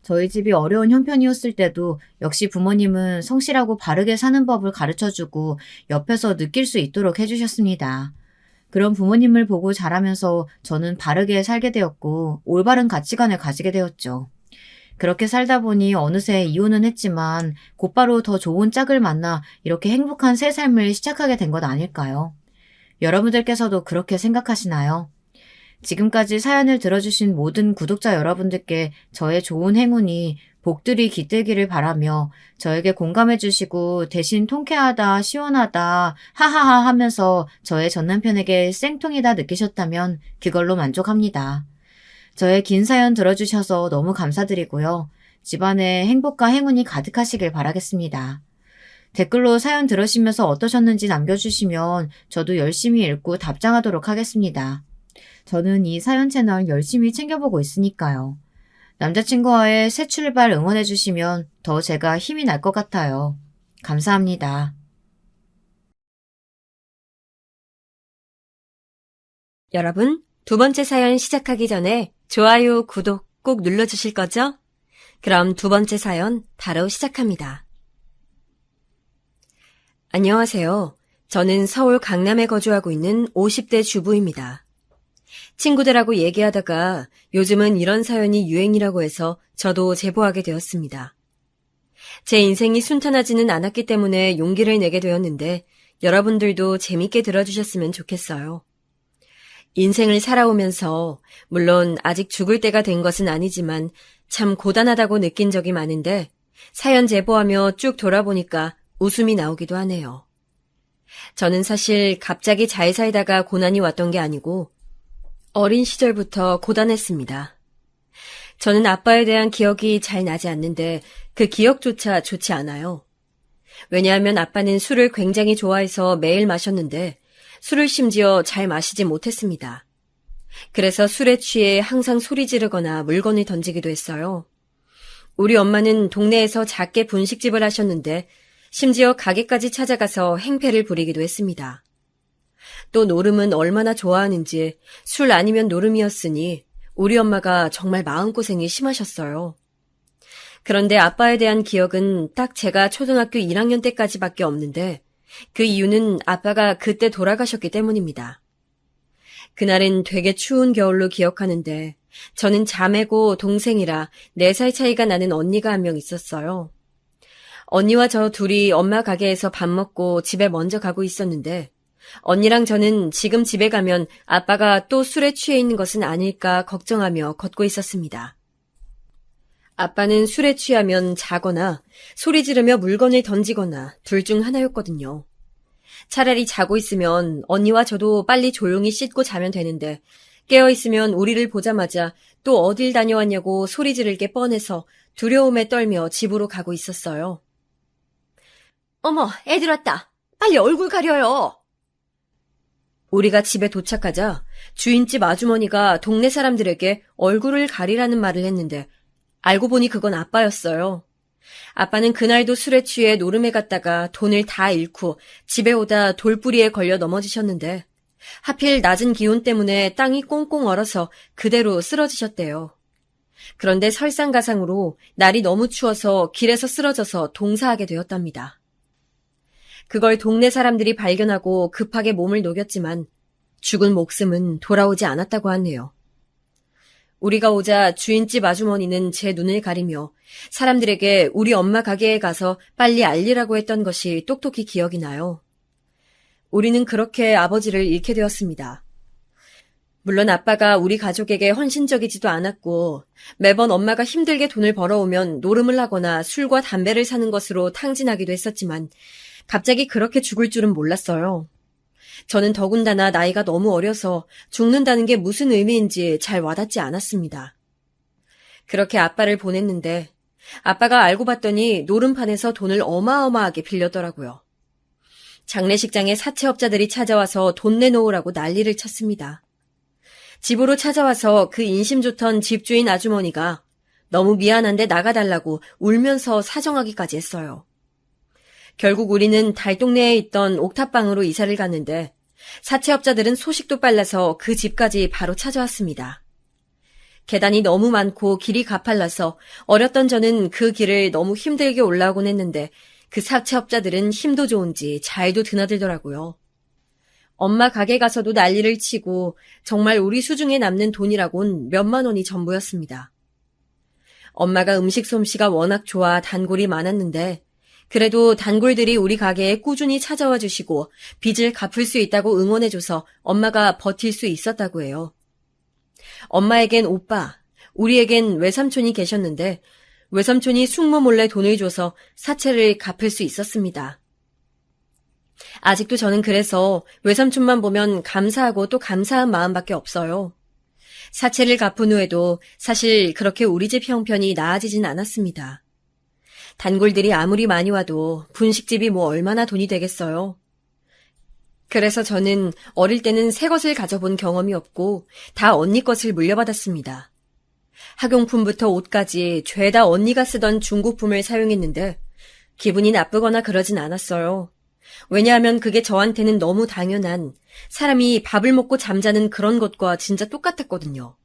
저희 집이 어려운 형편이었을 때도 역시 부모님은 성실하고 바르게 사는 법을 가르쳐 주고 옆에서 느낄 수 있도록 해주셨습니다. 그런 부모님을 보고 자라면서 저는 바르게 살게 되었고 올바른 가치관을 가지게 되었죠. 그렇게 살다 보니 어느새 이혼은 했지만 곧바로 더 좋은 짝을 만나 이렇게 행복한 새 삶을 시작하게 된 것 아닐까요? 여러분들께서도 그렇게 생각하시나요? 지금까지 사연을 들어주신 모든 구독자 여러분들께 저의 좋은 행운이 복들이 깃들기를 바라며 저에게 공감해주시고 대신 통쾌하다, 시원하다, 하하하 하면서 저의 전남편에게 쌩통이다 느끼셨다면 그걸로 만족합니다. 저의 긴 사연 들어주셔서 너무 감사드리고요. 집안에 행복과 행운이 가득하시길 바라겠습니다. 댓글로 사연 들으시면서 어떠셨는지 남겨주시면 저도 열심히 읽고 답장하도록 하겠습니다. 저는 이 사연 채널 열심히 챙겨보고 있으니까요. 남자친구와의 새 출발 응원해주시면 더 제가 힘이 날 것 같아요. 감사합니다. 여러분, 두 번째 사연 시작하기 전에 좋아요, 구독 꼭 눌러주실 거죠? 그럼 두 번째 사연 바로 시작합니다. 안녕하세요. 저는 서울 강남에 거주하고 있는 50대 주부입니다. 친구들하고 얘기하다가 요즘은 이런 사연이 유행이라고 해서 저도 제보하게 되었습니다. 제 인생이 순탄하지는 않았기 때문에 용기를 내게 되었는데 여러분들도 재밌게 들어주셨으면 좋겠어요. 인생을 살아오면서 물론 아직 죽을 때가 된 것은 아니지만 참 고단하다고 느낀 적이 많은데 사연 제보하며 쭉 돌아보니까 웃음이 나오기도 하네요. 저는 사실 갑자기 잘 살다가 고난이 왔던 게 아니고 어린 시절부터 고단했습니다. 저는 아빠에 대한 기억이 잘 나지 않는데 그 기억조차 좋지 않아요. 왜냐하면 아빠는 술을 굉장히 좋아해서 매일 마셨는데 술을 심지어 잘 마시지 못했습니다. 그래서 술에 취해 항상 소리 지르거나 물건을 던지기도 했어요. 우리 엄마는 동네에서 작게 분식집을 하셨는데 심지어 가게까지 찾아가서 행패를 부리기도 했습니다. 또 노름은 얼마나 좋아하는지 술 아니면 노름이었으니 우리 엄마가 정말 마음고생이 심하셨어요. 그런데 아빠에 대한 기억은 딱 제가 초등학교 1학년 때까지밖에 없는데 그 이유는 아빠가 그때 돌아가셨기 때문입니다. 그날은 되게 추운 겨울로 기억하는데 저는 자매고 동생이라 4살 차이가 나는 언니가 한 명 있었어요. 언니와 저 둘이 엄마 가게에서 밥 먹고 집에 먼저 가고 있었는데 언니랑 저는 지금 집에 가면 아빠가 또 술에 취해 있는 것은 아닐까 걱정하며 걷고 있었습니다. 아빠는 술에 취하면 자거나 소리 지르며 물건을 던지거나 둘 중 하나였거든요. 차라리 자고 있으면 언니와 저도 빨리 조용히 씻고 자면 되는데 깨어있으면 우리를 보자마자 또 어딜 다녀왔냐고 소리 지를 게 뻔해서 두려움에 떨며 집으로 가고 있었어요. 어머, 애들 왔다. 빨리 얼굴 가려요. 우리가 집에 도착하자 주인집 아주머니가 동네 사람들에게 얼굴을 가리라는 말을 했는데 알고 보니 그건 아빠였어요. 아빠는 그날도 술에 취해 노름에 갔다가 돈을 다 잃고 집에 오다 돌부리에 걸려 넘어지셨는데 하필 낮은 기온 때문에 땅이 꽁꽁 얼어서 그대로 쓰러지셨대요. 그런데 설상가상으로 날이 너무 추워서 길에서 쓰러져서 동사하게 되었답니다. 그걸 동네 사람들이 발견하고 급하게 몸을 녹였지만 죽은 목숨은 돌아오지 않았다고 하네요. 우리가 오자 주인집 아주머니는 제 눈을 가리며 사람들에게 우리 엄마 가게에 가서 빨리 알리라고 했던 것이 똑똑히 기억이 나요. 우리는 그렇게 아버지를 잃게 되었습니다. 물론 아빠가 우리 가족에게 헌신적이지도 않았고 매번 엄마가 힘들게 돈을 벌어오면 노름을 하거나 술과 담배를 사는 것으로 탕진하기도 했었지만 갑자기 그렇게 죽을 줄은 몰랐어요. 저는 더군다나 나이가 너무 어려서 죽는다는 게 무슨 의미인지 잘 와닿지 않았습니다. 그렇게 아빠를 보냈는데 아빠가 알고 봤더니 노름판에서 돈을 어마어마하게 빌렸더라고요. 장례식장에 사채업자들이 찾아와서 돈 내놓으라고 난리를 쳤습니다. 집으로 찾아와서 그 인심 좋던 집주인 아주머니가 너무 미안한데 나가달라고 울면서 사정하기까지 했어요. 결국 우리는 달동네에 있던 옥탑방으로 이사를 갔는데 사채업자들은 소식도 빨라서 그 집까지 바로 찾아왔습니다. 계단이 너무 많고 길이 가팔라서 어렸던 저는 그 길을 너무 힘들게 올라오곤 했는데 그 사채업자들은 힘도 좋은지 잘도 드나들더라고요. 엄마 가게 가서도 난리를 치고 정말 우리 수중에 남는 돈이라곤 몇만 원이 전부였습니다. 엄마가 음식 솜씨가 워낙 좋아 단골이 많았는데 그래도 단골들이 우리 가게에 꾸준히 찾아와 주시고 빚을 갚을 수 있다고 응원해줘서 엄마가 버틸 수 있었다고 해요. 엄마에겐 오빠, 우리에겐 외삼촌이 계셨는데 외삼촌이 숙모 몰래 돈을 줘서 사채를 갚을 수 있었습니다. 아직도 저는 그래서 외삼촌만 보면 감사하고 또 감사한 마음밖에 없어요. 사채를 갚은 후에도 사실 그렇게 우리 집 형편이 나아지진 않았습니다. 단골들이 아무리 많이 와도 분식집이 뭐 얼마나 돈이 되겠어요. 그래서 저는 어릴 때는 새 것을 가져본 경험이 없고 다 언니 것을 물려받았습니다. 학용품부터 옷까지 죄다 언니가 쓰던 중고품을 사용했는데 기분이 나쁘거나 그러진 않았어요. 왜냐하면 그게 저한테는 너무 당연한 사람이 밥을 먹고 잠자는 그런 것과 진짜 똑같았거든요.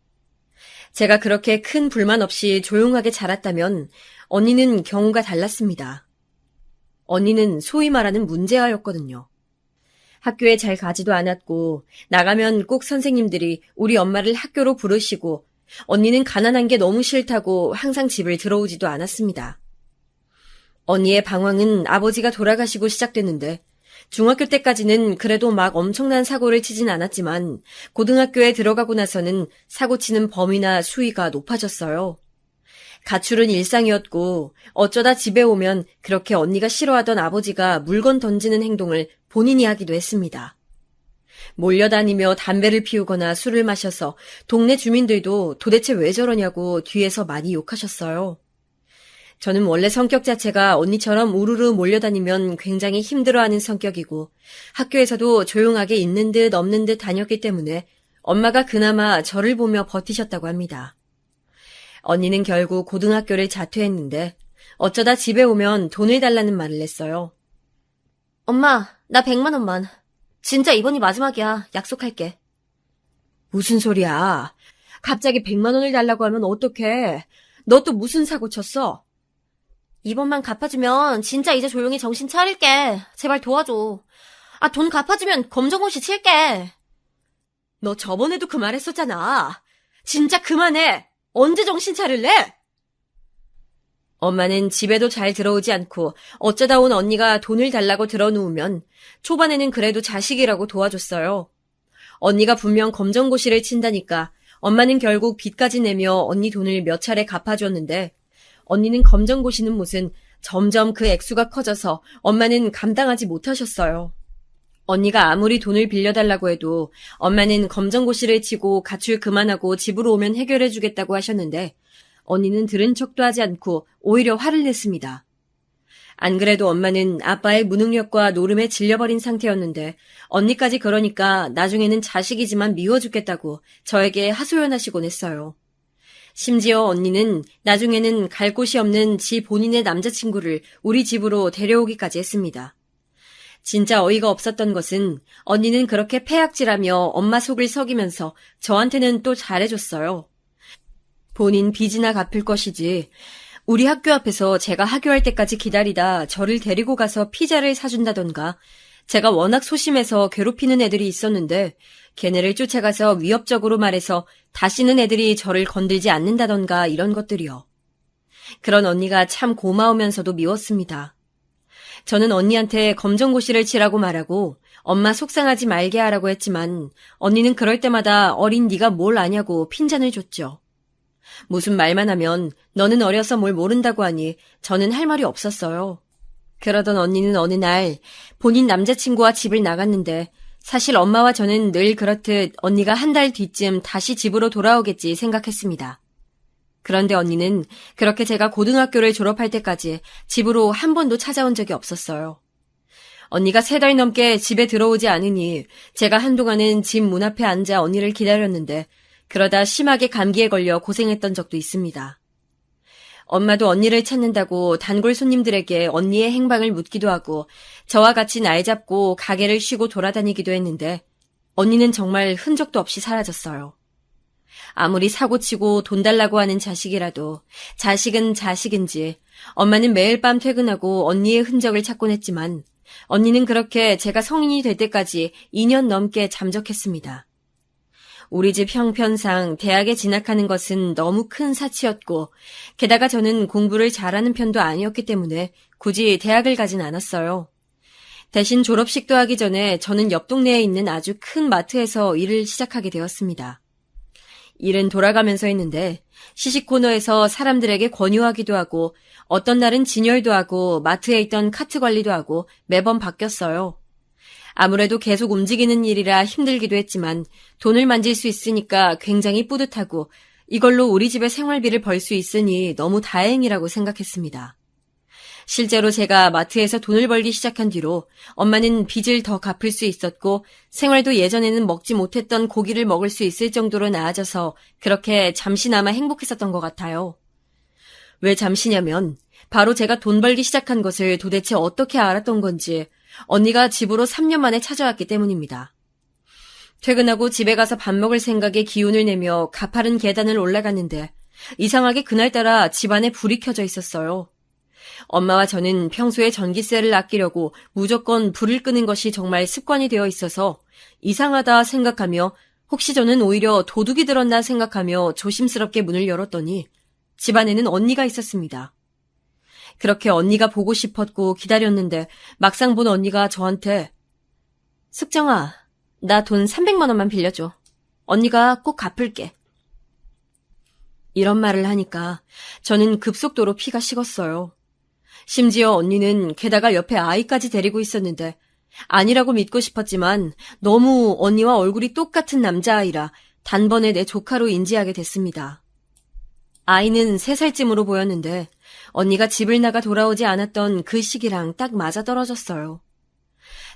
제가 그렇게 큰 불만 없이 조용하게 자랐다면 언니는 경우가 달랐습니다. 언니는 소위 말하는 문제아였거든요. 학교에 잘 가지도 않았고 나가면 꼭 선생님들이 우리 엄마를 학교로 부르시고 언니는 가난한 게 너무 싫다고 항상 집을 들어오지도 않았습니다. 언니의 방황은 아버지가 돌아가시고 시작됐는데 중학교 때까지는 그래도 막 엄청난 사고를 치진 않았지만 고등학교에 들어가고 나서는 사고치는 범위나 수위가 높아졌어요. 가출은 일상이었고 어쩌다 집에 오면 그렇게 언니가 싫어하던 아버지가 물건 던지는 행동을 본인이 하기도 했습니다. 몰려다니며 담배를 피우거나 술을 마셔서 동네 주민들도 도대체 왜 저러냐고 뒤에서 많이 욕하셨어요. 저는 원래 성격 자체가 언니처럼 우르르 몰려다니면 굉장히 힘들어하는 성격이고 학교에서도 조용하게 있는 듯 없는 듯 다녔기 때문에 엄마가 그나마 저를 보며 버티셨다고 합니다. 언니는 결국 고등학교를 자퇴했는데 어쩌다 집에 오면 돈을 달라는 말을 했어요. 엄마, 나 100만 원만. 진짜 이번이 마지막이야. 약속할게. 무슨 소리야? 갑자기 100만 원을 달라고 하면 어떡해? 너 또 무슨 사고 쳤어? 이번만 갚아주면 진짜 이제 조용히 정신 차릴게. 제발 도와줘. 아, 돈 갚아주면 검정고시 칠게. 너 저번에도 그 말 했었잖아. 진짜 그만해. 언제 정신 차릴래? 엄마는 집에도 잘 들어오지 않고 어쩌다 온 언니가 돈을 달라고 들어누우면 초반에는 그래도 자식이라고 도와줬어요. 언니가 분명 검정고시를 친다니까 엄마는 결국 빚까지 내며 언니 돈을 몇 차례 갚아줬는데 언니는 검정고시는 무슨 점점 그 액수가 커져서 엄마는 감당하지 못하셨어요. 언니가 아무리 돈을 빌려달라고 해도 엄마는 검정고시를 치고 가출 그만하고 집으로 오면 해결해주겠다고 하셨는데 언니는 들은 척도 하지 않고 오히려 화를 냈습니다. 안 그래도 엄마는 아빠의 무능력과 노름에 질려버린 상태였는데 언니까지 그러니까 나중에는 자식이지만 미워 죽겠다고 저에게 하소연하시곤 했어요. 심지어 언니는 나중에는 갈 곳이 없는 지 본인의 남자친구를 우리 집으로 데려오기까지 했습니다. 진짜 어이가 없었던 것은 언니는 그렇게 패악질하며 엄마 속을 썩이면서 저한테는 또 잘해줬어요. 본인 빚이나 갚을 것이지 우리 학교 앞에서 제가 하교할 때까지 기다리다 저를 데리고 가서 피자를 사준다던가 제가 워낙 소심해서 괴롭히는 애들이 있었는데 걔네를 쫓아가서 위협적으로 말해서 다시는 애들이 저를 건들지 않는다던가 이런 것들이요. 그런 언니가 참 고마우면서도 미웠습니다. 저는 언니한테 검정고시를 치라고 말하고 엄마 속상하지 말게 하라고 했지만 언니는 그럴 때마다 어린 네가 뭘 아냐고 핀잔을 줬죠. 무슨 말만 하면 너는 어려서 뭘 모른다고 하니 저는 할 말이 없었어요. 그러던 언니는 어느 날 본인 남자친구와 집을 나갔는데 사실 엄마와 저는 늘 그렇듯 언니가 한 달 뒤쯤 다시 집으로 돌아오겠지 생각했습니다. 그런데 언니는 그렇게 제가 고등학교를 졸업할 때까지 집으로 한 번도 찾아온 적이 없었어요. 언니가 3달 넘게 집에 들어오지 않으니 제가 한동안은 집 문 앞에 앉아 언니를 기다렸는데 그러다 심하게 감기에 걸려 고생했던 적도 있습니다. 엄마도 언니를 찾는다고 단골 손님들에게 언니의 행방을 묻기도 하고 저와 같이 날 잡고 가게를 쉬고 돌아다니기도 했는데 언니는 정말 흔적도 없이 사라졌어요. 아무리 사고치고 돈 달라고 하는 자식이라도 자식은 자식인지 엄마는 매일 밤 퇴근하고 언니의 흔적을 찾곤 했지만 언니는 그렇게 제가 성인이 될 때까지 2년 넘게 잠적했습니다. 우리 집 형편상 대학에 진학하는 것은 너무 큰 사치였고, 게다가 저는 공부를 잘하는 편도 아니었기 때문에 굳이 대학을 가진 않았어요. 대신 졸업식도 하기 전에 저는 옆 동네에 있는 아주 큰 마트에서 일을 시작하게 되었습니다. 일은 돌아가면서 했는데 시식 코너에서 사람들에게 권유하기도 하고 어떤 날은 진열도 하고 마트에 있던 카트 관리도 하고 매번 바뀌었어요. 아무래도 계속 움직이는 일이라 힘들기도 했지만 돈을 만질 수 있으니까 굉장히 뿌듯하고 이걸로 우리 집의 생활비를 벌 수 있으니 너무 다행이라고 생각했습니다. 실제로 제가 마트에서 돈을 벌기 시작한 뒤로 엄마는 빚을 더 갚을 수 있었고 생활도 예전에는 먹지 못했던 고기를 먹을 수 있을 정도로 나아져서 그렇게 잠시나마 행복했었던 것 같아요. 왜 잠시냐면 바로 제가 돈 벌기 시작한 것을 도대체 어떻게 알았던 건지 언니가 집으로 3년 만에 찾아왔기 때문입니다. 퇴근하고 집에 가서 밥 먹을 생각에 기운을 내며 가파른 계단을 올라갔는데 이상하게 그날따라 집안에 불이 켜져 있었어요. 엄마와 저는 평소에 전기세를 아끼려고 무조건 불을 끄는 것이 정말 습관이 되어 있어서 이상하다 생각하며 혹시 저는 오히려 도둑이 들었나 생각하며 조심스럽게 문을 열었더니 집안에는 언니가 있었습니다. 그렇게 언니가 보고 싶었고 기다렸는데 막상 본 언니가 저한테 숙정아, 나 돈 300만 원만 빌려줘. 언니가 꼭 갚을게. 이런 말을 하니까 저는 급속도로 피가 식었어요. 심지어 언니는 게다가 옆에 아이까지 데리고 있었는데 아니라고 믿고 싶었지만 너무 언니와 얼굴이 똑같은 남자아이라 단번에 내 조카로 인지하게 됐습니다. 아이는 3살쯤으로 보였는데 언니가 집을 나가 돌아오지 않았던 그 시기랑 딱 맞아떨어졌어요.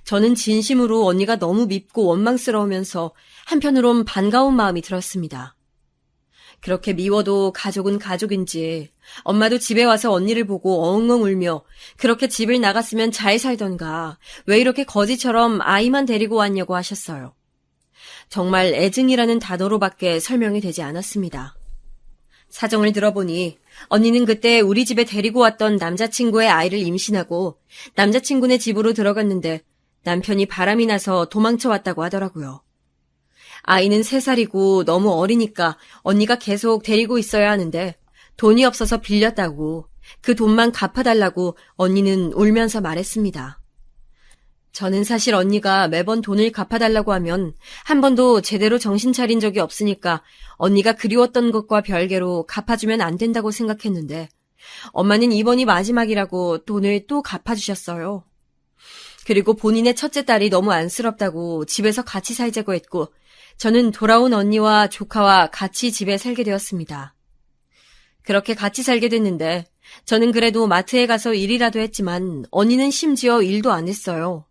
저는 진심으로 언니가 너무 밉고 원망스러우면서 한편으론 반가운 마음이 들었습니다. 그렇게 미워도 가족은 가족인지 엄마도 집에 와서 언니를 보고 엉엉 울며 그렇게 집을 나갔으면 잘 살던가 왜 이렇게 거지처럼 아이만 데리고 왔냐고 하셨어요. 정말 애증이라는 단어로밖에 설명이 되지 않았습니다. 사정을 들어보니 언니는 그때 우리 집에 데리고 왔던 남자친구의 아이를 임신하고 남자친구네 집으로 들어갔는데 남편이 바람이 나서 도망쳐 왔다고 하더라고요. 아이는 3살이고 너무 어리니까 언니가 계속 데리고 있어야 하는데 돈이 없어서 빌렸다고 그 돈만 갚아달라고 언니는 울면서 말했습니다. 저는 사실 언니가 매번 돈을 갚아달라고 하면 한 번도 제대로 정신 차린 적이 없으니까 언니가 그리웠던 것과 별개로 갚아주면 안 된다고 생각했는데 엄마는 이번이 마지막이라고 돈을 또 갚아주셨어요. 그리고 본인의 첫째 딸이 너무 안쓰럽다고 집에서 같이 살자고 했고 저는 돌아온 언니와 조카와 같이 집에 살게 되었습니다. 그렇게 같이 살게 됐는데 저는 그래도 마트에 가서 일이라도 했지만 언니는 심지어 일도 안 했어요.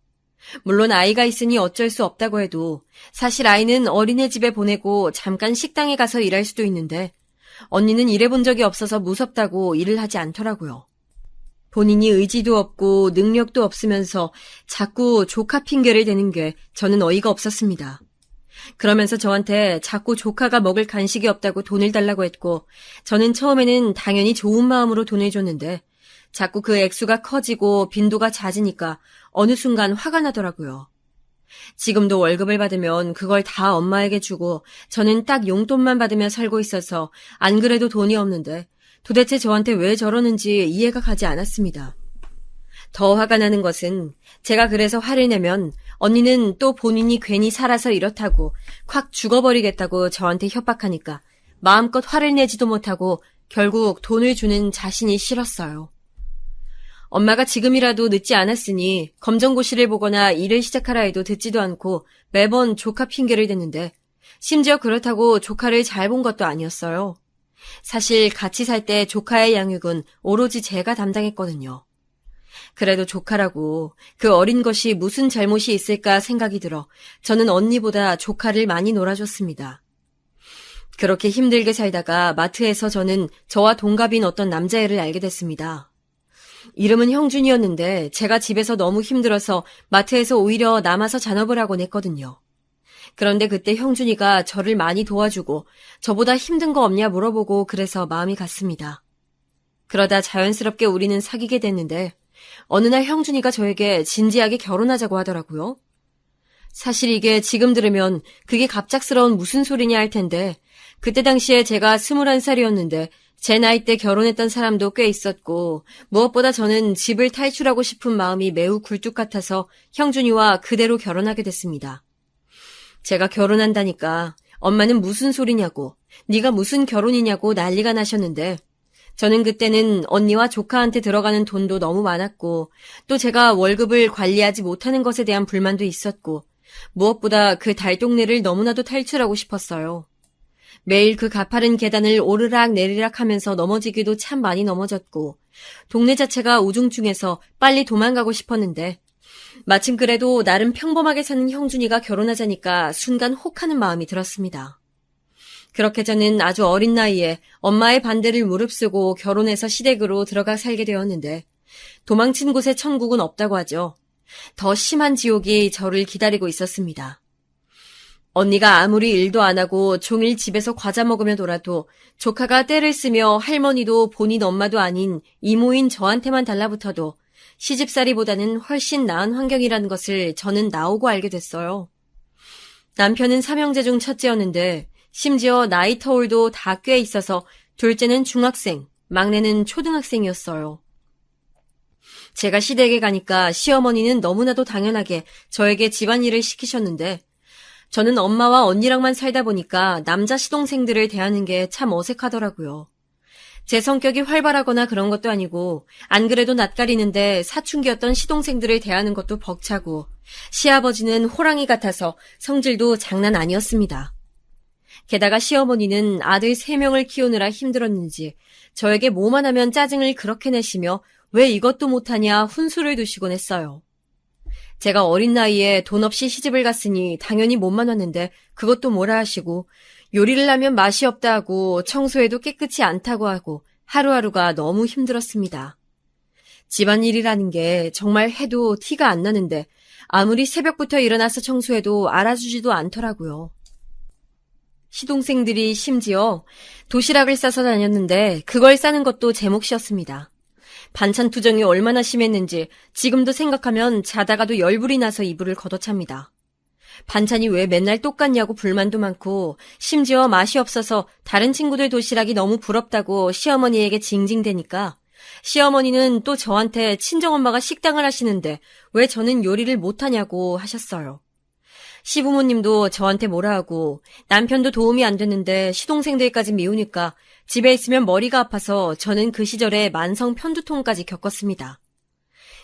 물론 아이가 있으니 어쩔 수 없다고 해도 사실 아이는 어린애집에 보내고 잠깐 식당에 가서 일할 수도 있는데 언니는 일해본 적이 없어서 무섭다고 일을 하지 않더라고요. 본인이 의지도 없고 능력도 없으면서 자꾸 조카 핑계를 대는 게 저는 어이가 없었습니다. 그러면서 저한테 자꾸 조카가 먹을 간식이 없다고 돈을 달라고 했고 저는 처음에는 당연히 좋은 마음으로 돈을 줬는데 자꾸 그 액수가 커지고 빈도가 잦으니까 어느 순간 화가 나더라고요. 지금도 월급을 받으면 그걸 다 엄마에게 주고 저는 딱 용돈만 받으며 살고 있어서 안 그래도 돈이 없는데 도대체 저한테 왜 저러는지 이해가 가지 않았습니다. 더 화가 나는 것은 제가 그래서 화를 내면 언니는 또 본인이 괜히 살아서 이렇다고 콱 죽어버리겠다고 저한테 협박하니까 마음껏 화를 내지도 못하고 결국 돈을 주는 자신이 싫었어요. 엄마가 지금이라도 늦지 않았으니 검정고시를 보거나 일을 시작하라 해도 듣지도 않고 매번 조카 핑계를 댔는데 심지어 그렇다고 조카를 잘 본 것도 아니었어요. 사실 같이 살 때 조카의 양육은 오로지 제가 담당했거든요. 그래도 조카라고 그 어린 것이 무슨 잘못이 있을까 생각이 들어 저는 언니보다 조카를 많이 놀아줬습니다. 그렇게 힘들게 살다가 마트에서 저는 저와 동갑인 어떤 남자애를 알게 됐습니다. 이름은 형준이었는데 제가 집에서 너무 힘들어서 마트에서 오히려 남아서 잔업을 하곤 했거든요. 그런데 그때 형준이가 저를 많이 도와주고 저보다 힘든 거 없냐 물어보고 그래서 마음이 갔습니다. 그러다 자연스럽게 우리는 사귀게 됐는데 어느 날 형준이가 저에게 진지하게 결혼하자고 하더라고요. 사실 이게 지금 들으면 그게 갑작스러운 무슨 소리냐 할 텐데 그때 당시에 제가 21살이었는데 제 나이 때 결혼했던 사람도 꽤 있었고 무엇보다 저는 집을 탈출하고 싶은 마음이 매우 굴뚝 같아서 형준이와 그대로 결혼하게 됐습니다. 제가 결혼한다니까 엄마는 무슨 소리냐고 네가 무슨 결혼이냐고 난리가 나셨는데 저는 그때는 언니와 조카한테 들어가는 돈도 너무 많았고 또 제가 월급을 관리하지 못하는 것에 대한 불만도 있었고 무엇보다 그 달동네를 너무나도 탈출하고 싶었어요. 매일 그 가파른 계단을 오르락 내리락 하면서 넘어지기도 참 많이 넘어졌고 동네 자체가 우중충해서 빨리 도망가고 싶었는데 마침 그래도 나름 평범하게 사는 형준이가 결혼하자니까 순간 혹하는 마음이 들었습니다. 그렇게 저는 아주 어린 나이에 엄마의 반대를 무릅쓰고 결혼해서 시댁으로 들어가 살게 되었는데 도망친 곳에 천국은 없다고 하죠. 더 심한 지옥이 저를 기다리고 있었습니다. 언니가 아무리 일도 안 하고 종일 집에서 과자 먹으며 놀아도 조카가 떼를 쓰며 할머니도 본인 엄마도 아닌 이모인 저한테만 달라붙어도 시집살이보다는 훨씬 나은 환경이라는 것을 저는 나오고 알게 됐어요. 남편은 삼형제 중 첫째였는데 심지어 나이 터울도 다 꽤 있어서 둘째는 중학생, 막내는 초등학생이었어요. 제가 시댁에 가니까 시어머니는 너무나도 당연하게 저에게 집안일을 시키셨는데 저는 엄마와 언니랑만 살다 보니까 남자 시동생들을 대하는 게 참 어색하더라고요. 제 성격이 활발하거나 그런 것도 아니고 안 그래도 낯가리는데 사춘기였던 시동생들을 대하는 것도 벅차고 시아버지는 호랑이 같아서 성질도 장난 아니었습니다. 게다가 시어머니는 아들 3명을 키우느라 힘들었는지 저에게 뭐만 하면 짜증을 그렇게 내시며 왜 이것도 못하냐 훈수를 두시곤 했어요. 제가 어린 나이에 돈 없이 시집을 갔으니 당연히 몸만 왔는데 그것도 뭐라 하시고 요리를 하면 맛이 없다 하고 청소해도 깨끗이 않다고 하고 하루하루가 너무 힘들었습니다. 집안일이라는 게 정말 해도 티가 안 나는데 아무리 새벽부터 일어나서 청소해도 알아주지도 않더라고요. 시동생들이 심지어 도시락을 싸서 다녔는데 그걸 싸는 것도 제 몫이었습니다. 반찬 투정이 얼마나 심했는지 지금도 생각하면 자다가도 열불이 나서 이불을 걷어찹니다. 반찬이 왜 맨날 똑같냐고 불만도 많고 심지어 맛이 없어서 다른 친구들 도시락이 너무 부럽다고 시어머니에게 징징대니까 시어머니는 또 저한테 친정엄마가 식당을 하시는데 왜 저는 요리를 못하냐고 하셨어요. 시부모님도 저한테 뭐라 하고 남편도 도움이 안 됐는데 시동생들까지 미우니까 집에 있으면 머리가 아파서 저는 그 시절에 만성 편두통까지 겪었습니다.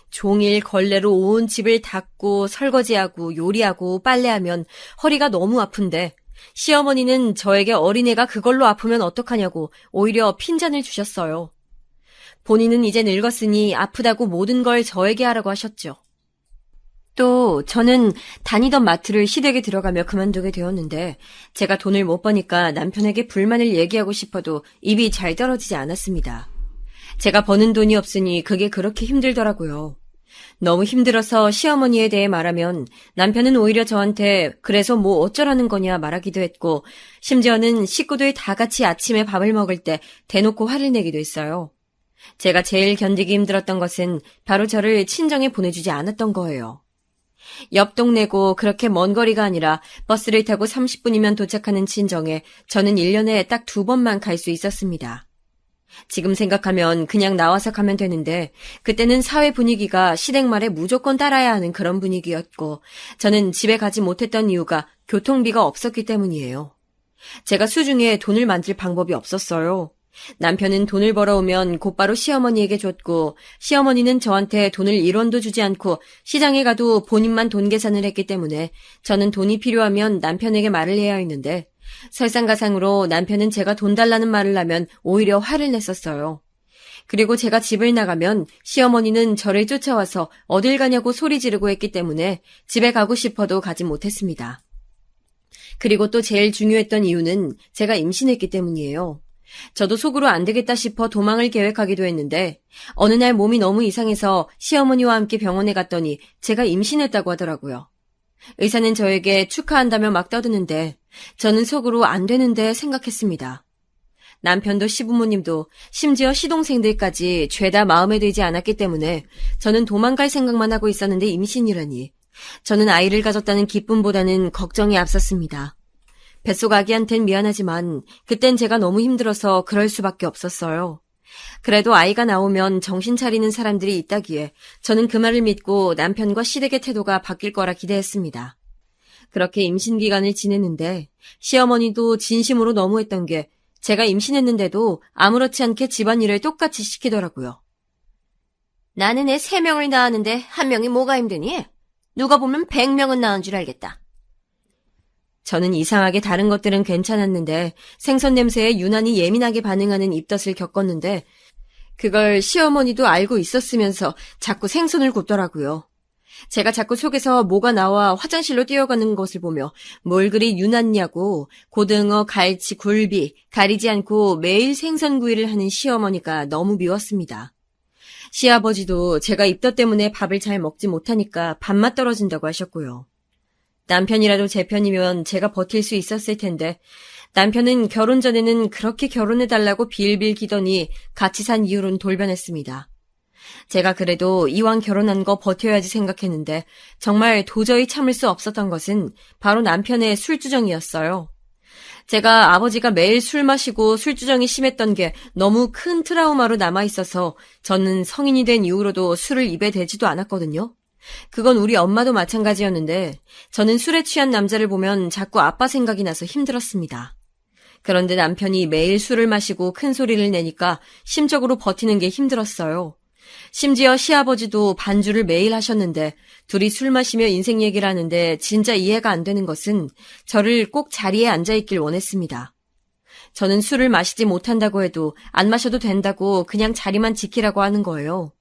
종일 걸레로 온 집을 닦고 설거지하고 요리하고 빨래하면 허리가 너무 아픈데 시어머니는 저에게 어린애가 그걸로 아프면 어떡하냐고 오히려 핀잔을 주셨어요. 본인은 이제 늙었으니 아프다고 모든 걸 저에게 하라고 하셨죠. 또 저는 다니던 마트를 시댁에 들어가며 그만두게 되었는데 제가 돈을 못 버니까 남편에게 불만을 얘기하고 싶어도 입이 잘 떨어지지 않았습니다. 제가 버는 돈이 없으니 그게 그렇게 힘들더라고요. 너무 힘들어서 시어머니에 대해 말하면 남편은 오히려 저한테 그래서 뭐 어쩌라는 거냐 말하기도 했고 심지어는 식구들 다 같이 아침에 밥을 먹을 때 대놓고 화를 내기도 했어요. 제가 제일 견디기 힘들었던 것은 바로 저를 친정에 보내주지 않았던 거예요. 옆 동네고 그렇게 먼 거리가 아니라 버스를 타고 30분이면 도착하는 친정에 저는 1년에 딱 2번만 갈 수 있었습니다. 지금 생각하면 그냥 나와서 가면 되는데 그때는 사회 분위기가 시댁 말에 무조건 따라야 하는 그런 분위기였고 저는 집에 가지 못했던 이유가 교통비가 없었기 때문이에요. 제가 수중에 돈을 만들 방법이 없었어요. 남편은 돈을 벌어오면 곧바로 시어머니에게 줬고 시어머니는 저한테 돈을 1원도 주지 않고 시장에 가도 본인만 돈 계산을 했기 때문에 저는 돈이 필요하면 남편에게 말을 해야 했는데 설상가상으로 남편은 제가 돈 달라는 말을 하면 오히려 화를 냈었어요. 그리고 제가 집을 나가면 시어머니는 저를 쫓아와서 어딜 가냐고 소리 지르고 했기 때문에 집에 가고 싶어도 가지 못했습니다. 그리고 또 제일 중요했던 이유는 제가 임신했기 때문이에요. 저도 속으로 안 되겠다 싶어 도망을 계획하기도 했는데 어느 날 몸이 너무 이상해서 시어머니와 함께 병원에 갔더니 제가 임신했다고 하더라고요. 의사는 저에게 축하한다며 막 떠드는데 저는 속으로 안 되는데 생각했습니다. 남편도 시부모님도 심지어 시동생들까지 죄다 마음에 들지 않았기 때문에 저는 도망갈 생각만 하고 있었는데 임신이라니. 저는 아이를 가졌다는 기쁨보다는 걱정이 앞섰습니다. 뱃속 아기한텐 미안하지만 그땐 제가 너무 힘들어서 그럴 수밖에 없었어요. 그래도 아이가 나오면 정신 차리는 사람들이 있다기에 저는 그 말을 믿고 남편과 시댁의 태도가 바뀔 거라 기대했습니다. 그렇게 임신 기간을 지냈는데 시어머니도 진심으로 너무했던 게 제가 임신했는데도 아무렇지 않게 집안일을 똑같이 시키더라고요. 나는 애 3명을 낳았는데 1명이 뭐가 힘드니? 누가 보면 100명은 낳은 줄 알겠다. 저는 이상하게 다른 것들은 괜찮았는데 생선 냄새에 유난히 예민하게 반응하는 입덧을 겪었는데 그걸 시어머니도 알고 있었으면서 자꾸 생선을 굽더라고요. 제가 자꾸 속에서 뭐가 나와 화장실로 뛰어가는 것을 보며 뭘 그리 유난냐고 고등어, 갈치, 굴비 가리지 않고 매일 생선구이를 하는 시어머니가 너무 미웠습니다. 시아버지도 제가 입덧 때문에 밥을 잘 먹지 못하니까 밥맛 떨어진다고 하셨고요. 남편이라도 제 편이면 제가 버틸 수 있었을 텐데 남편은 결혼 전에는 그렇게 결혼해달라고 빌빌 기더니 같이 산 이후로는 돌변했습니다. 제가 그래도 이왕 결혼한 거 버텨야지 생각했는데 정말 도저히 참을 수 없었던 것은 바로 남편의 술주정이었어요. 제가 아버지가 매일 술 마시고 술주정이 심했던 게 너무 큰 트라우마로 남아있어서 저는 성인이 된 이후로도 술을 입에 대지도 않았거든요. 그건 우리 엄마도 마찬가지였는데 저는 술에 취한 남자를 보면 자꾸 아빠 생각이 나서 힘들었습니다. 그런데 남편이 매일 술을 마시고 큰 소리를 내니까 심적으로 버티는 게 힘들었어요. 심지어 시아버지도 반주를 매일 하셨는데 둘이 술 마시며 인생 얘기를 하는데 진짜 이해가 안 되는 것은 저를 꼭 자리에 앉아있길 원했습니다. 저는 술을 마시지 못한다고 해도 안 마셔도 된다고 그냥 자리만 지키라고 하는 거예요.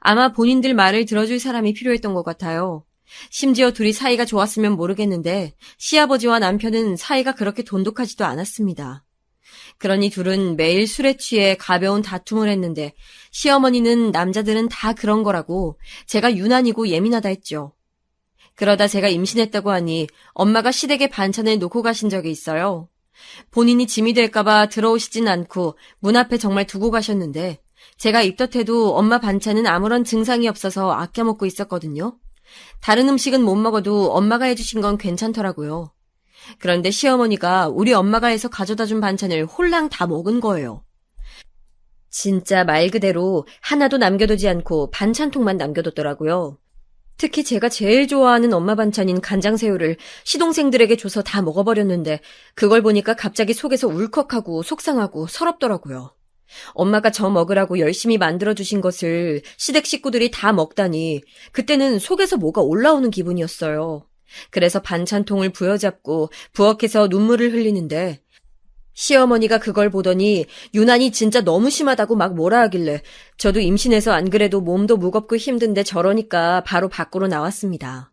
아마 본인들 말을 들어줄 사람이 필요했던 것 같아요. 심지어 둘이 사이가 좋았으면 모르겠는데 시아버지와 남편은 사이가 그렇게 돈독하지도 않았습니다. 그러니 둘은 매일 술에 취해 가벼운 다툼을 했는데 시어머니는 남자들은 다 그런 거라고 제가 유난이고 예민하다 했죠. 그러다 제가 임신했다고 하니 엄마가 시댁에 반찬을 놓고 가신 적이 있어요. 본인이 짐이 될까봐 들어오시진 않고 문 앞에 정말 두고 가셨는데 제가 입덧해도 엄마 반찬은 아무런 증상이 없어서 아껴 먹고 있었거든요. 다른 음식은 못 먹어도 엄마가 해주신 건 괜찮더라고요. 그런데 시어머니가 우리 엄마가 해서 가져다 준 반찬을 홀랑 다 먹은 거예요. 진짜 말 그대로 하나도 남겨두지 않고 반찬통만 남겨뒀더라고요. 특히 제가 제일 좋아하는 엄마 반찬인 간장새우를 시동생들에게 줘서 다 먹어버렸는데 그걸 보니까 갑자기 속에서 울컥하고 속상하고 서럽더라고요. 엄마가 저 먹으라고 열심히 만들어주신 것을 시댁 식구들이 다 먹다니 그때는 속에서 뭐가 올라오는 기분이었어요. 그래서 반찬통을 부여잡고 부엌에서 눈물을 흘리는데 시어머니가 그걸 보더니 유난히 진짜 너무 심하다고 막 뭐라 하길래 저도 임신해서 안 그래도 몸도 무겁고 힘든데 저러니까 바로 밖으로 나왔습니다.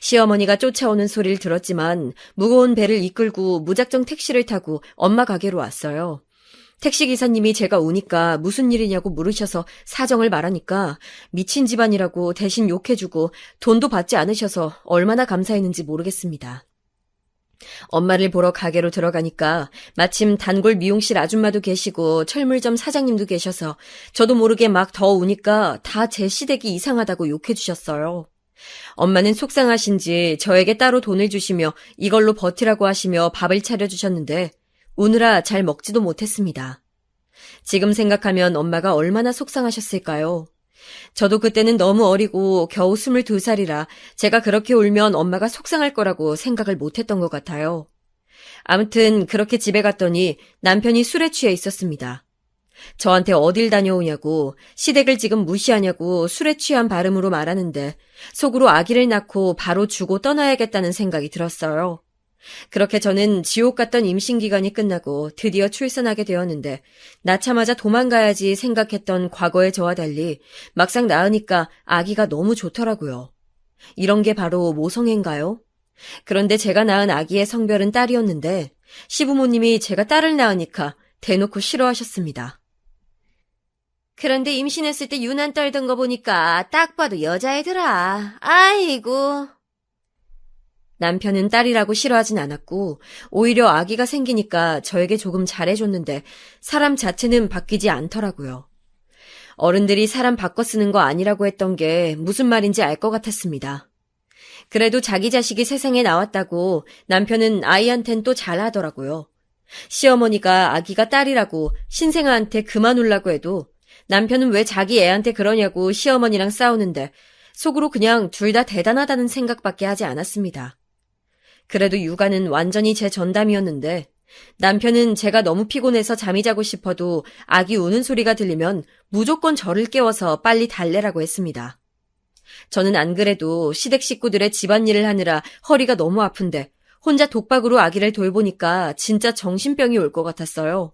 시어머니가 쫓아오는 소리를 들었지만 무거운 배를 이끌고 무작정 택시를 타고 엄마 가게로 왔어요. 택시기사님이 제가 우니까 무슨 일이냐고 물으셔서 사정을 말하니까 미친 집안이라고 대신 욕해주고 돈도 받지 않으셔서 얼마나 감사했는지 모르겠습니다. 엄마를 보러 가게로 들어가니까 마침 단골 미용실 아줌마도 계시고 철물점 사장님도 계셔서 저도 모르게 막 더 우니까 다 제 시댁이 이상하다고 욕해주셨어요. 엄마는 속상하신지 저에게 따로 돈을 주시며 이걸로 버티라고 하시며 밥을 차려주셨는데 우느라 잘 먹지도 못했습니다. 지금 생각하면 엄마가 얼마나 속상하셨을까요? 저도 그때는 너무 어리고 겨우 22살이라 제가 그렇게 울면 엄마가 속상할 거라고 생각을 못했던 것 같아요. 아무튼 그렇게 집에 갔더니 남편이 술에 취해 있었습니다. 저한테 어딜 다녀오냐고 시댁을 지금 무시하냐고 술에 취한 발음으로 말하는데 속으로 아기를 낳고 바로 주고 떠나야겠다는 생각이 들었어요. 그렇게 저는 지옥 같던 임신 기간이 끝나고 드디어 출산하게 되었는데 낳자마자 도망가야지 생각했던 과거의 저와 달리 막상 낳으니까 아기가 너무 좋더라고요. 이런 게 바로 모성애인가요? 그런데 제가 낳은 아기의 성별은 딸이었는데 시부모님이 제가 딸을 낳으니까 대놓고 싫어하셨습니다. 그런데 임신했을 때 유난 떨던 거 보니까 딱 봐도 여자애더라. 아이고. 남편은 딸이라고 싫어하진 않았고 오히려 아기가 생기니까 저에게 조금 잘해줬는데 사람 자체는 바뀌지 않더라고요. 어른들이 사람 바꿔 쓰는 거 아니라고 했던 게 무슨 말인지 알 것 같았습니다. 그래도 자기 자식이 세상에 나왔다고 남편은 아이한텐 또 잘하더라고요. 시어머니가 아기가 딸이라고 신생아한테 그만 울라고 해도 남편은 왜 자기 애한테 그러냐고 시어머니랑 싸우는데 속으로 그냥 둘 다 대단하다는 생각밖에 하지 않았습니다. 그래도 육아는 완전히 제 전담이었는데 남편은 제가 너무 피곤해서 잠이 자고 싶어도 아기 우는 소리가 들리면 무조건 저를 깨워서 빨리 달래라고 했습니다. 저는 안 그래도 시댁 식구들의 집안일을 하느라 허리가 너무 아픈데 혼자 독박으로 아기를 돌보니까 진짜 정신병이 올 것 같았어요.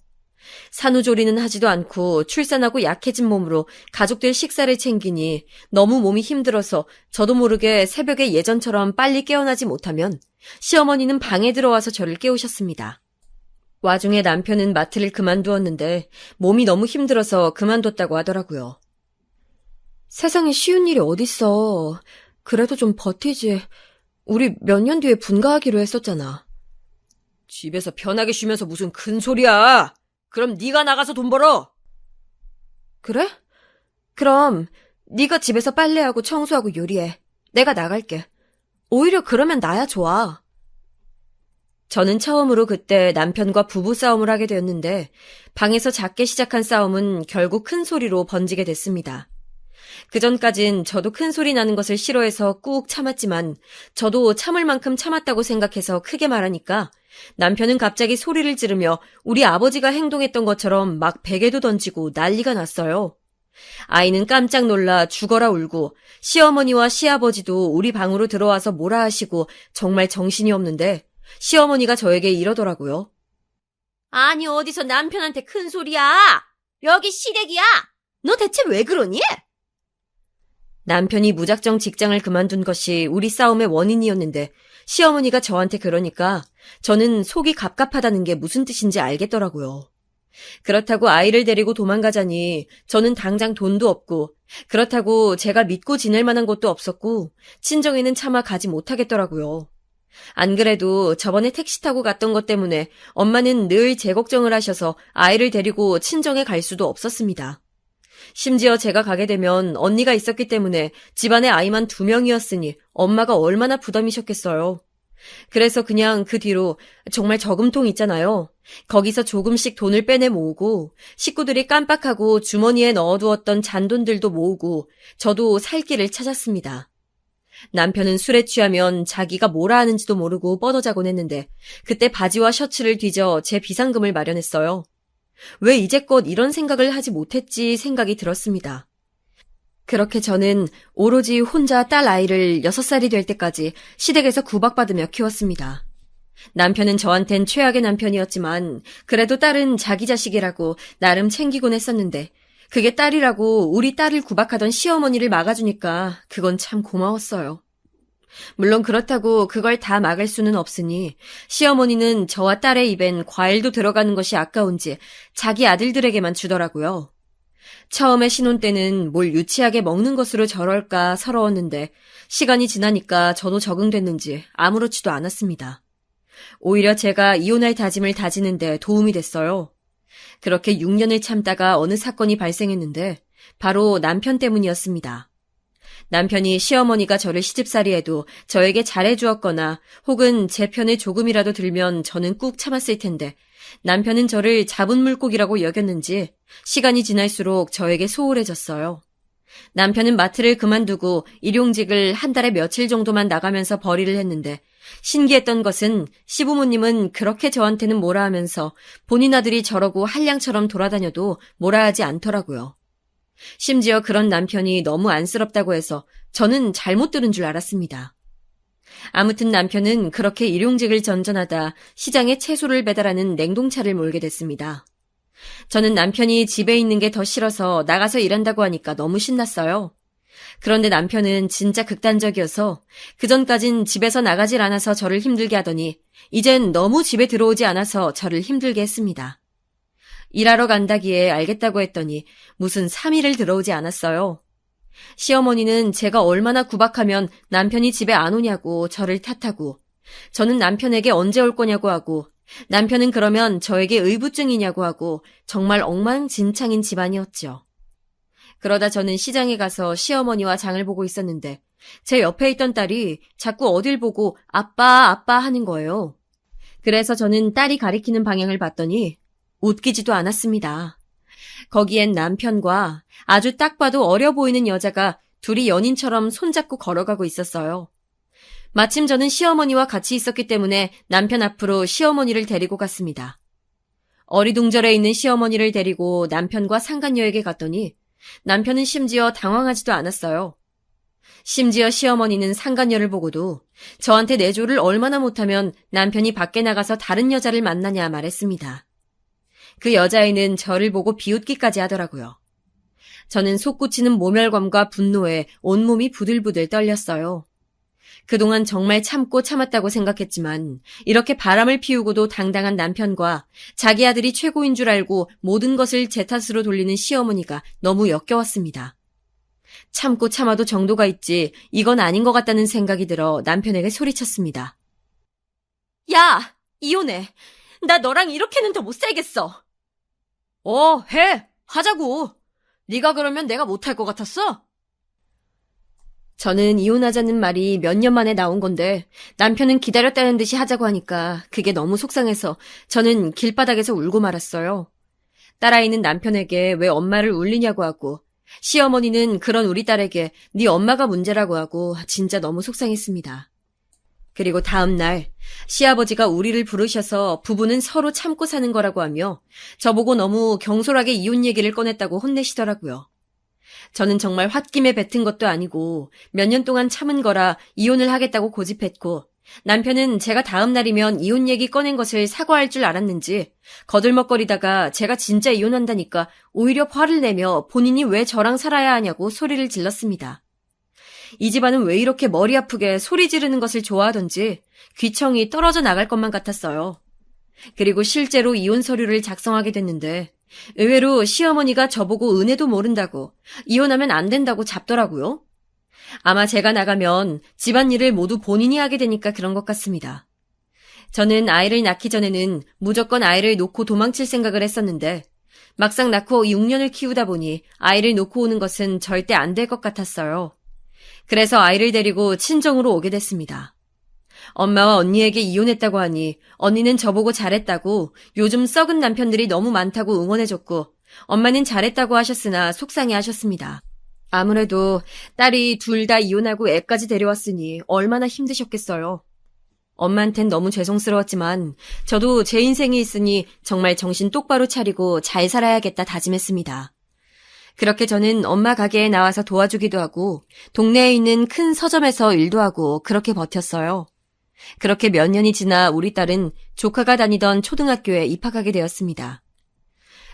산후조리는 하지도 않고 출산하고 약해진 몸으로 가족들 식사를 챙기니 너무 몸이 힘들어서 저도 모르게 새벽에 예전처럼 빨리 깨어나지 못하면 시어머니는 방에 들어와서 저를 깨우셨습니다. 와중에 남편은 마트를 그만두었는데 몸이 너무 힘들어서 그만뒀다고 하더라고요. 세상에 쉬운 일이 어딨어. 그래도 좀 버티지. 우리 몇 년 뒤에 분가하기로 했었잖아. 집에서 편하게 쉬면서 무슨 큰 소리야. 그럼 네가 나가서 돈 벌어. 그래? 그럼 네가 집에서 빨래하고 청소하고 요리해. 내가 나갈게. 오히려 그러면 나야 좋아. 저는 처음으로 그때 남편과 부부싸움을 하게 되었는데 방에서 작게 시작한 싸움은 결국 큰 소리로 번지게 됐습니다. 그전까진 저도 큰 소리 나는 것을 싫어해서 꾹 참았지만 저도 참을 만큼 참았다고 생각해서 크게 말하니까 남편은 갑자기 소리를 지르며 우리 아버지가 행동했던 것처럼 막 베개도 던지고 난리가 났어요. 아이는 깜짝 놀라 죽어라 울고 시어머니와 시아버지도 우리 방으로 들어와서 뭐라 하시고 정말 정신이 없는데 시어머니가 저에게 이러더라고요. 아니 어디서 남편한테 큰 소리야. 여기 시댁이야. 너 대체 왜 그러니? 남편이 무작정 직장을 그만둔 것이 우리 싸움의 원인이었는데 시어머니가 저한테 그러니까 저는 속이 갑갑하다는 게 무슨 뜻인지 알겠더라고요. 그렇다고 아이를 데리고 도망가자니 저는 당장 돈도 없고 그렇다고 제가 믿고 지낼 만한 곳도 없었고 친정에는 차마 가지 못하겠더라고요. 안 그래도 저번에 택시 타고 갔던 것 때문에 엄마는 늘 제 걱정을 하셔서 아이를 데리고 친정에 갈 수도 없었습니다. 심지어 제가 가게 되면 언니가 있었기 때문에 집안에 아이만 2명이었으니 엄마가 얼마나 부담이셨겠어요. 그래서 그냥 그 뒤로 정말 저금통 있잖아요. 거기서 조금씩 돈을 빼내 모으고 식구들이 깜빡하고 주머니에 넣어두었던 잔돈들도 모으고 저도 살 길을 찾았습니다. 남편은 술에 취하면 자기가 뭐라 하는지도 모르고 뻗어자곤 했는데 그때 바지와 셔츠를 뒤져 제 비상금을 마련했어요. 왜 이제껏 이런 생각을 하지 못했지 생각이 들었습니다. 그렇게 저는 오로지 혼자 딸 아이를 6살이 될 때까지 시댁에서 구박받으며 키웠습니다. 남편은 저한텐 최악의 남편이었지만 그래도 딸은 자기 자식이라고 나름 챙기곤 했었는데 그게 딸이라고 우리 딸을 구박하던 시어머니를 막아주니까 그건 참 고마웠어요. 물론 그렇다고 그걸 다 막을 수는 없으니 시어머니는 저와 딸의 입엔 과일도 들어가는 것이 아까운지 자기 아들들에게만 주더라고요. 처음에 신혼 때는 뭘 유치하게 먹는 것으로 저럴까 서러웠는데 시간이 지나니까 저도 적응됐는지 아무렇지도 않았습니다. 오히려 제가 이혼할 다짐을 다지는데 도움이 됐어요. 그렇게 6년을 참다가 어느 사건이 발생했는데 바로 남편 때문이었습니다. 남편이 시어머니가 저를 시집살이해도 저에게 잘해주었거나 혹은 제 편에 조금이라도 들면 저는 꾹 참았을 텐데 남편은 저를 잡은 물고기라고 여겼는지 시간이 지날수록 저에게 소홀해졌어요. 남편은 마트를 그만두고 일용직을 한 달에 며칠 정도만 나가면서 벌이를 했는데 신기했던 것은 시부모님은 그렇게 저한테는 뭐라 하면서 본인 아들이 저러고 한량처럼 돌아다녀도 뭐라 하지 않더라고요. 심지어 그런 남편이 너무 안쓰럽다고 해서 저는 잘못 들은 줄 알았습니다. 아무튼 남편은 그렇게 일용직을 전전하다 시장에 채소를 배달하는 냉동차를 몰게 됐습니다. 저는 남편이 집에 있는 게 더 싫어서 나가서 일한다고 하니까 너무 신났어요. 그런데 남편은 진짜 극단적이어서 그전까진 집에서 나가질 않아서 저를 힘들게 하더니 이젠 너무 집에 들어오지 않아서 저를 힘들게 했습니다. 일하러 간다기에 알겠다고 했더니 무슨 3일을 들어오지 않았어요. 시어머니는 제가 얼마나 구박하면 남편이 집에 안 오냐고 저를 탓하고 저는 남편에게 언제 올 거냐고 하고, 남편은 그러면 저에게 의부증이냐고 하고, 정말 엉망진창인 집안이었죠. 그러다 저는 시장에 가서 시어머니와 장을 보고 있었는데, 제 옆에 있던 딸이 자꾸 어딜 보고 아빠, 아빠 하는 거예요. 그래서 저는 딸이 가리키는 방향을 봤더니 웃기지도 않았습니다. 거기엔 남편과 아주 딱 봐도 어려 보이는 여자가 둘이 연인처럼 손잡고 걸어가고 있었어요. 마침 저는 시어머니와 같이 있었기 때문에 남편 앞으로 시어머니를 데리고 갔습니다. 어리둥절해 있는 시어머니를 데리고 남편과 상간녀에게 갔더니 남편은 심지어 당황하지도 않았어요. 심지어 시어머니는 상간녀를 보고도 저한테 내조를 얼마나 못하면 남편이 밖에 나가서 다른 여자를 만나냐 말했습니다. 그 여자애는 저를 보고 비웃기까지 하더라고요. 저는 솟구치는 모멸감과 분노에 온몸이 부들부들 떨렸어요. 그동안 정말 참고 참았다고 생각했지만 이렇게 바람을 피우고도 당당한 남편과 자기 아들이 최고인 줄 알고 모든 것을 제 탓으로 돌리는 시어머니가 너무 역겨웠습니다. 참고 참아도 정도가 있지 이건 아닌 것 같다는 생각이 들어 남편에게 소리쳤습니다. 야! 이혼해! 나 너랑 이렇게는 더 못 살겠어! 해! 하자고! 네가 그러면 내가 못할 것 같았어? 저는 이혼하자는 말이 몇 년 만에 나온 건데 남편은 기다렸다는 듯이 하자고 하니까 그게 너무 속상해서 저는 길바닥에서 울고 말았어요. 딸아이는 남편에게 왜 엄마를 울리냐고 하고 시어머니는 그런 우리 딸에게 네 엄마가 문제라고 하고 진짜 너무 속상했습니다. 그리고 다음 날 시아버지가 우리를 부르셔서 부부는 서로 참고 사는 거라고 하며 저보고 너무 경솔하게 이혼 얘기를 꺼냈다고 혼내시더라고요. 저는 정말 홧김에 뱉은 것도 아니고 몇 년 동안 참은 거라 이혼을 하겠다고 고집했고 남편은 제가 다음 날이면 이혼 얘기 꺼낸 것을 사과할 줄 알았는지 거들먹거리다가 제가 진짜 이혼한다니까 오히려 화를 내며 본인이 왜 저랑 살아야 하냐고 소리를 질렀습니다. 이 집안은 왜 이렇게 머리 아프게 소리 지르는 것을 좋아하던지 귀청이 떨어져 나갈 것만 같았어요. 그리고 실제로 이혼 서류를 작성하게 됐는데 의외로 시어머니가 저보고 은혜도 모른다고 이혼하면 안 된다고 잡더라고요. 아마 제가 나가면 집안일을 모두 본인이 하게 되니까 그런 것 같습니다. 저는 아이를 낳기 전에는 무조건 아이를 놓고 도망칠 생각을 했었는데 막상 낳고 6년을 키우다 보니 아이를 놓고 오는 것은 절대 안 될 것 같았어요. 그래서 아이를 데리고 친정으로 오게 됐습니다. 엄마와 언니에게 이혼했다고 하니 언니는 저보고 잘했다고 요즘 썩은 남편들이 너무 많다고 응원해줬고 엄마는 잘했다고 하셨으나 속상해 하셨습니다. 아무래도 딸이 둘 다 이혼하고 애까지 데려왔으니 얼마나 힘드셨겠어요. 엄마한텐 너무 죄송스러웠지만 저도 제 인생이 있으니 정말 정신 똑바로 차리고 잘 살아야겠다 다짐했습니다. 그렇게 저는 엄마 가게에 나와서 도와주기도 하고 동네에 있는 큰 서점에서 일도 하고 그렇게 버텼어요. 그렇게 몇 년이 지나 우리 딸은 조카가 다니던 초등학교에 입학하게 되었습니다.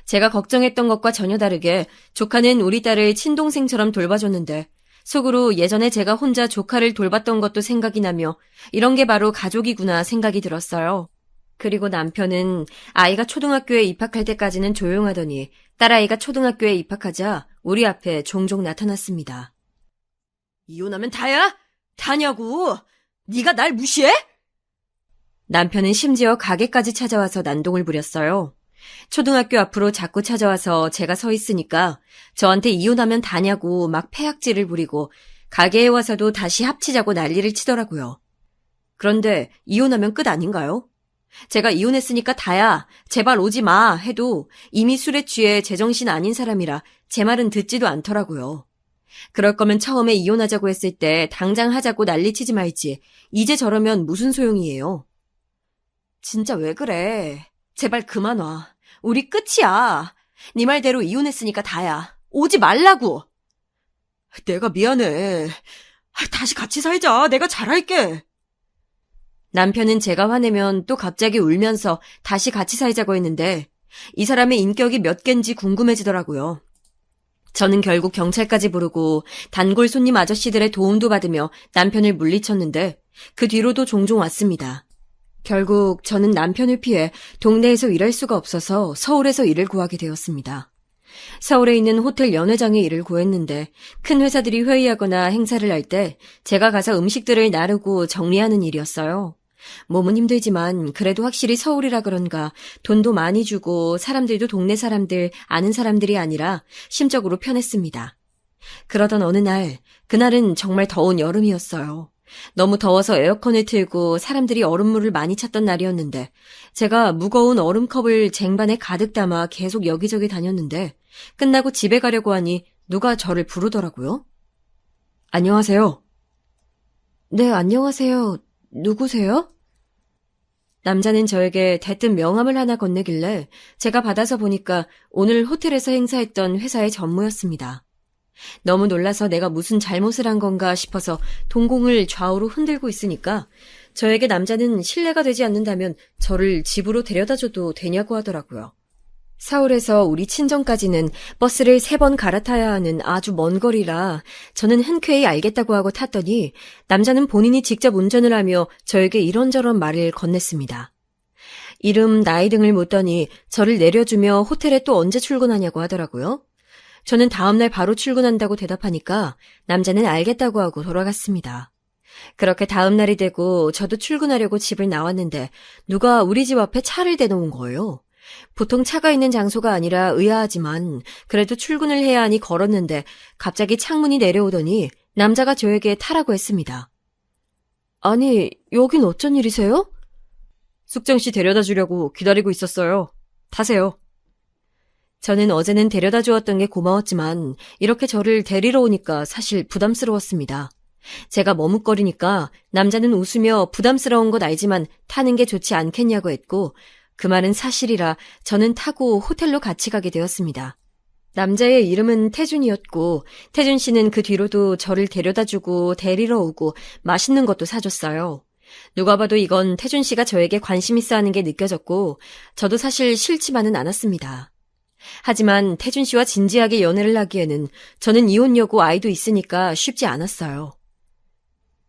제가 걱정했던 것과 전혀 다르게 조카는 우리 딸을 친동생처럼 돌봐줬는데 속으로 예전에 제가 혼자 조카를 돌봤던 것도 생각이 나며 이런 게 바로 가족이구나 생각이 들었어요. 그리고 남편은 아이가 초등학교에 입학할 때까지는 조용하더니 딸아이가 초등학교에 입학하자 우리 앞에 종종 나타났습니다. 이혼하면 다야? 다냐고! 네가 날 무시해? 남편은 심지어 가게까지 찾아와서 난동을 부렸어요. 초등학교 앞으로 자꾸 찾아와서 제가 서 있으니까 저한테 이혼하면 다냐고 막 패악질을 부리고 가게에 와서도 다시 합치자고 난리를 치더라고요. 그런데 이혼하면 끝 아닌가요? 제가 이혼했으니까 다야, 제발 오지 마 해도 이미 술에 취해 제정신 아닌 사람이라 제 말은 듣지도 않더라고요. 그럴 거면 처음에 이혼하자고 했을 때 당장 하자고 난리치지 말지 이제 저러면 무슨 소용이에요. 진짜 왜 그래? 제발 그만 와. 우리 끝이야. 네 말대로 이혼했으니까 다야. 오지 말라고. 내가 미안해. 다시 같이 살자. 내가 잘할게. 남편은 제가 화내면 또 갑자기 울면서 다시 같이 살자고 했는데 이 사람의 인격이 몇 갠지 궁금해지더라고요. 저는 결국 경찰까지 부르고 단골 손님 아저씨들의 도움도 받으며 남편을 물리쳤는데 그 뒤로도 종종 왔습니다. 결국 저는 남편을 피해 동네에서 일할 수가 없어서 서울에서 일을 구하게 되었습니다. 서울에 있는 호텔 연회장에 일을 구했는데 큰 회사들이 회의하거나 행사를 할 때 제가 가서 음식들을 나르고 정리하는 일이었어요. 몸은 힘들지만 그래도 확실히 서울이라 그런가 돈도 많이 주고 사람들도 동네 사람들, 아는 사람들이 아니라 심적으로 편했습니다. 그러던 어느 날, 그날은 정말 더운 여름이었어요. 너무 더워서 에어컨을 틀고 사람들이 얼음물을 많이 찾던 날이었는데 제가 무거운 얼음컵을 쟁반에 가득 담아 계속 여기저기 다녔는데 끝나고 집에 가려고 하니 누가 저를 부르더라고요. 안녕하세요. 네, 안녕하세요. 누구세요? 남자는 저에게 대뜸 명함을 하나 건네길래 제가 받아서 보니까 오늘 호텔에서 행사했던 회사의 전무였습니다. 너무 놀라서 내가 무슨 잘못을 한 건가 싶어서 동공을 좌우로 흔들고 있으니까 저에게 남자는 실례가 되지 않는다면 저를 집으로 데려다줘도 되냐고 하더라고요. 서울에서 우리 친정까지는 버스를 3번 갈아타야 하는 아주 먼 거리라 저는 흔쾌히 알겠다고 하고 탔더니 남자는 본인이 직접 운전을 하며 저에게 이런저런 말을 건넸습니다. 이름, 나이 등을 묻더니 저를 내려주며 호텔에 또 언제 출근하냐고 하더라고요. 저는 다음날 바로 출근한다고 대답하니까 남자는 알겠다고 하고 돌아갔습니다. 그렇게 다음날이 되고 저도 출근하려고 집을 나왔는데 누가 우리 집 앞에 차를 대놓은 거예요. 보통 차가 있는 장소가 아니라 의아하지만 그래도 출근을 해야 하니 걸었는데 갑자기 창문이 내려오더니 남자가 저에게 타라고 했습니다. 아니, 여긴 어쩐 일이세요? 숙정 씨 데려다 주려고 기다리고 있었어요. 타세요. 저는 어제는 데려다 주었던 게 고마웠지만 이렇게 저를 데리러 오니까 사실 부담스러웠습니다. 제가 머뭇거리니까 남자는 웃으며 부담스러운 것 알지만 타는 게 좋지 않겠냐고 했고 그 말은 사실이라 저는 타고 호텔로 같이 가게 되었습니다. 남자의 이름은 태준이었고 태준 씨는 그 뒤로도 저를 데려다주고 데리러 오고 맛있는 것도 사줬어요. 누가 봐도 이건 태준 씨가 저에게 관심 있어 하는 게 느껴졌고 저도 사실 싫지만은 않았습니다. 하지만 태준 씨와 진지하게 연애를 하기에는 저는 이혼녀고 아이도 있으니까 쉽지 않았어요.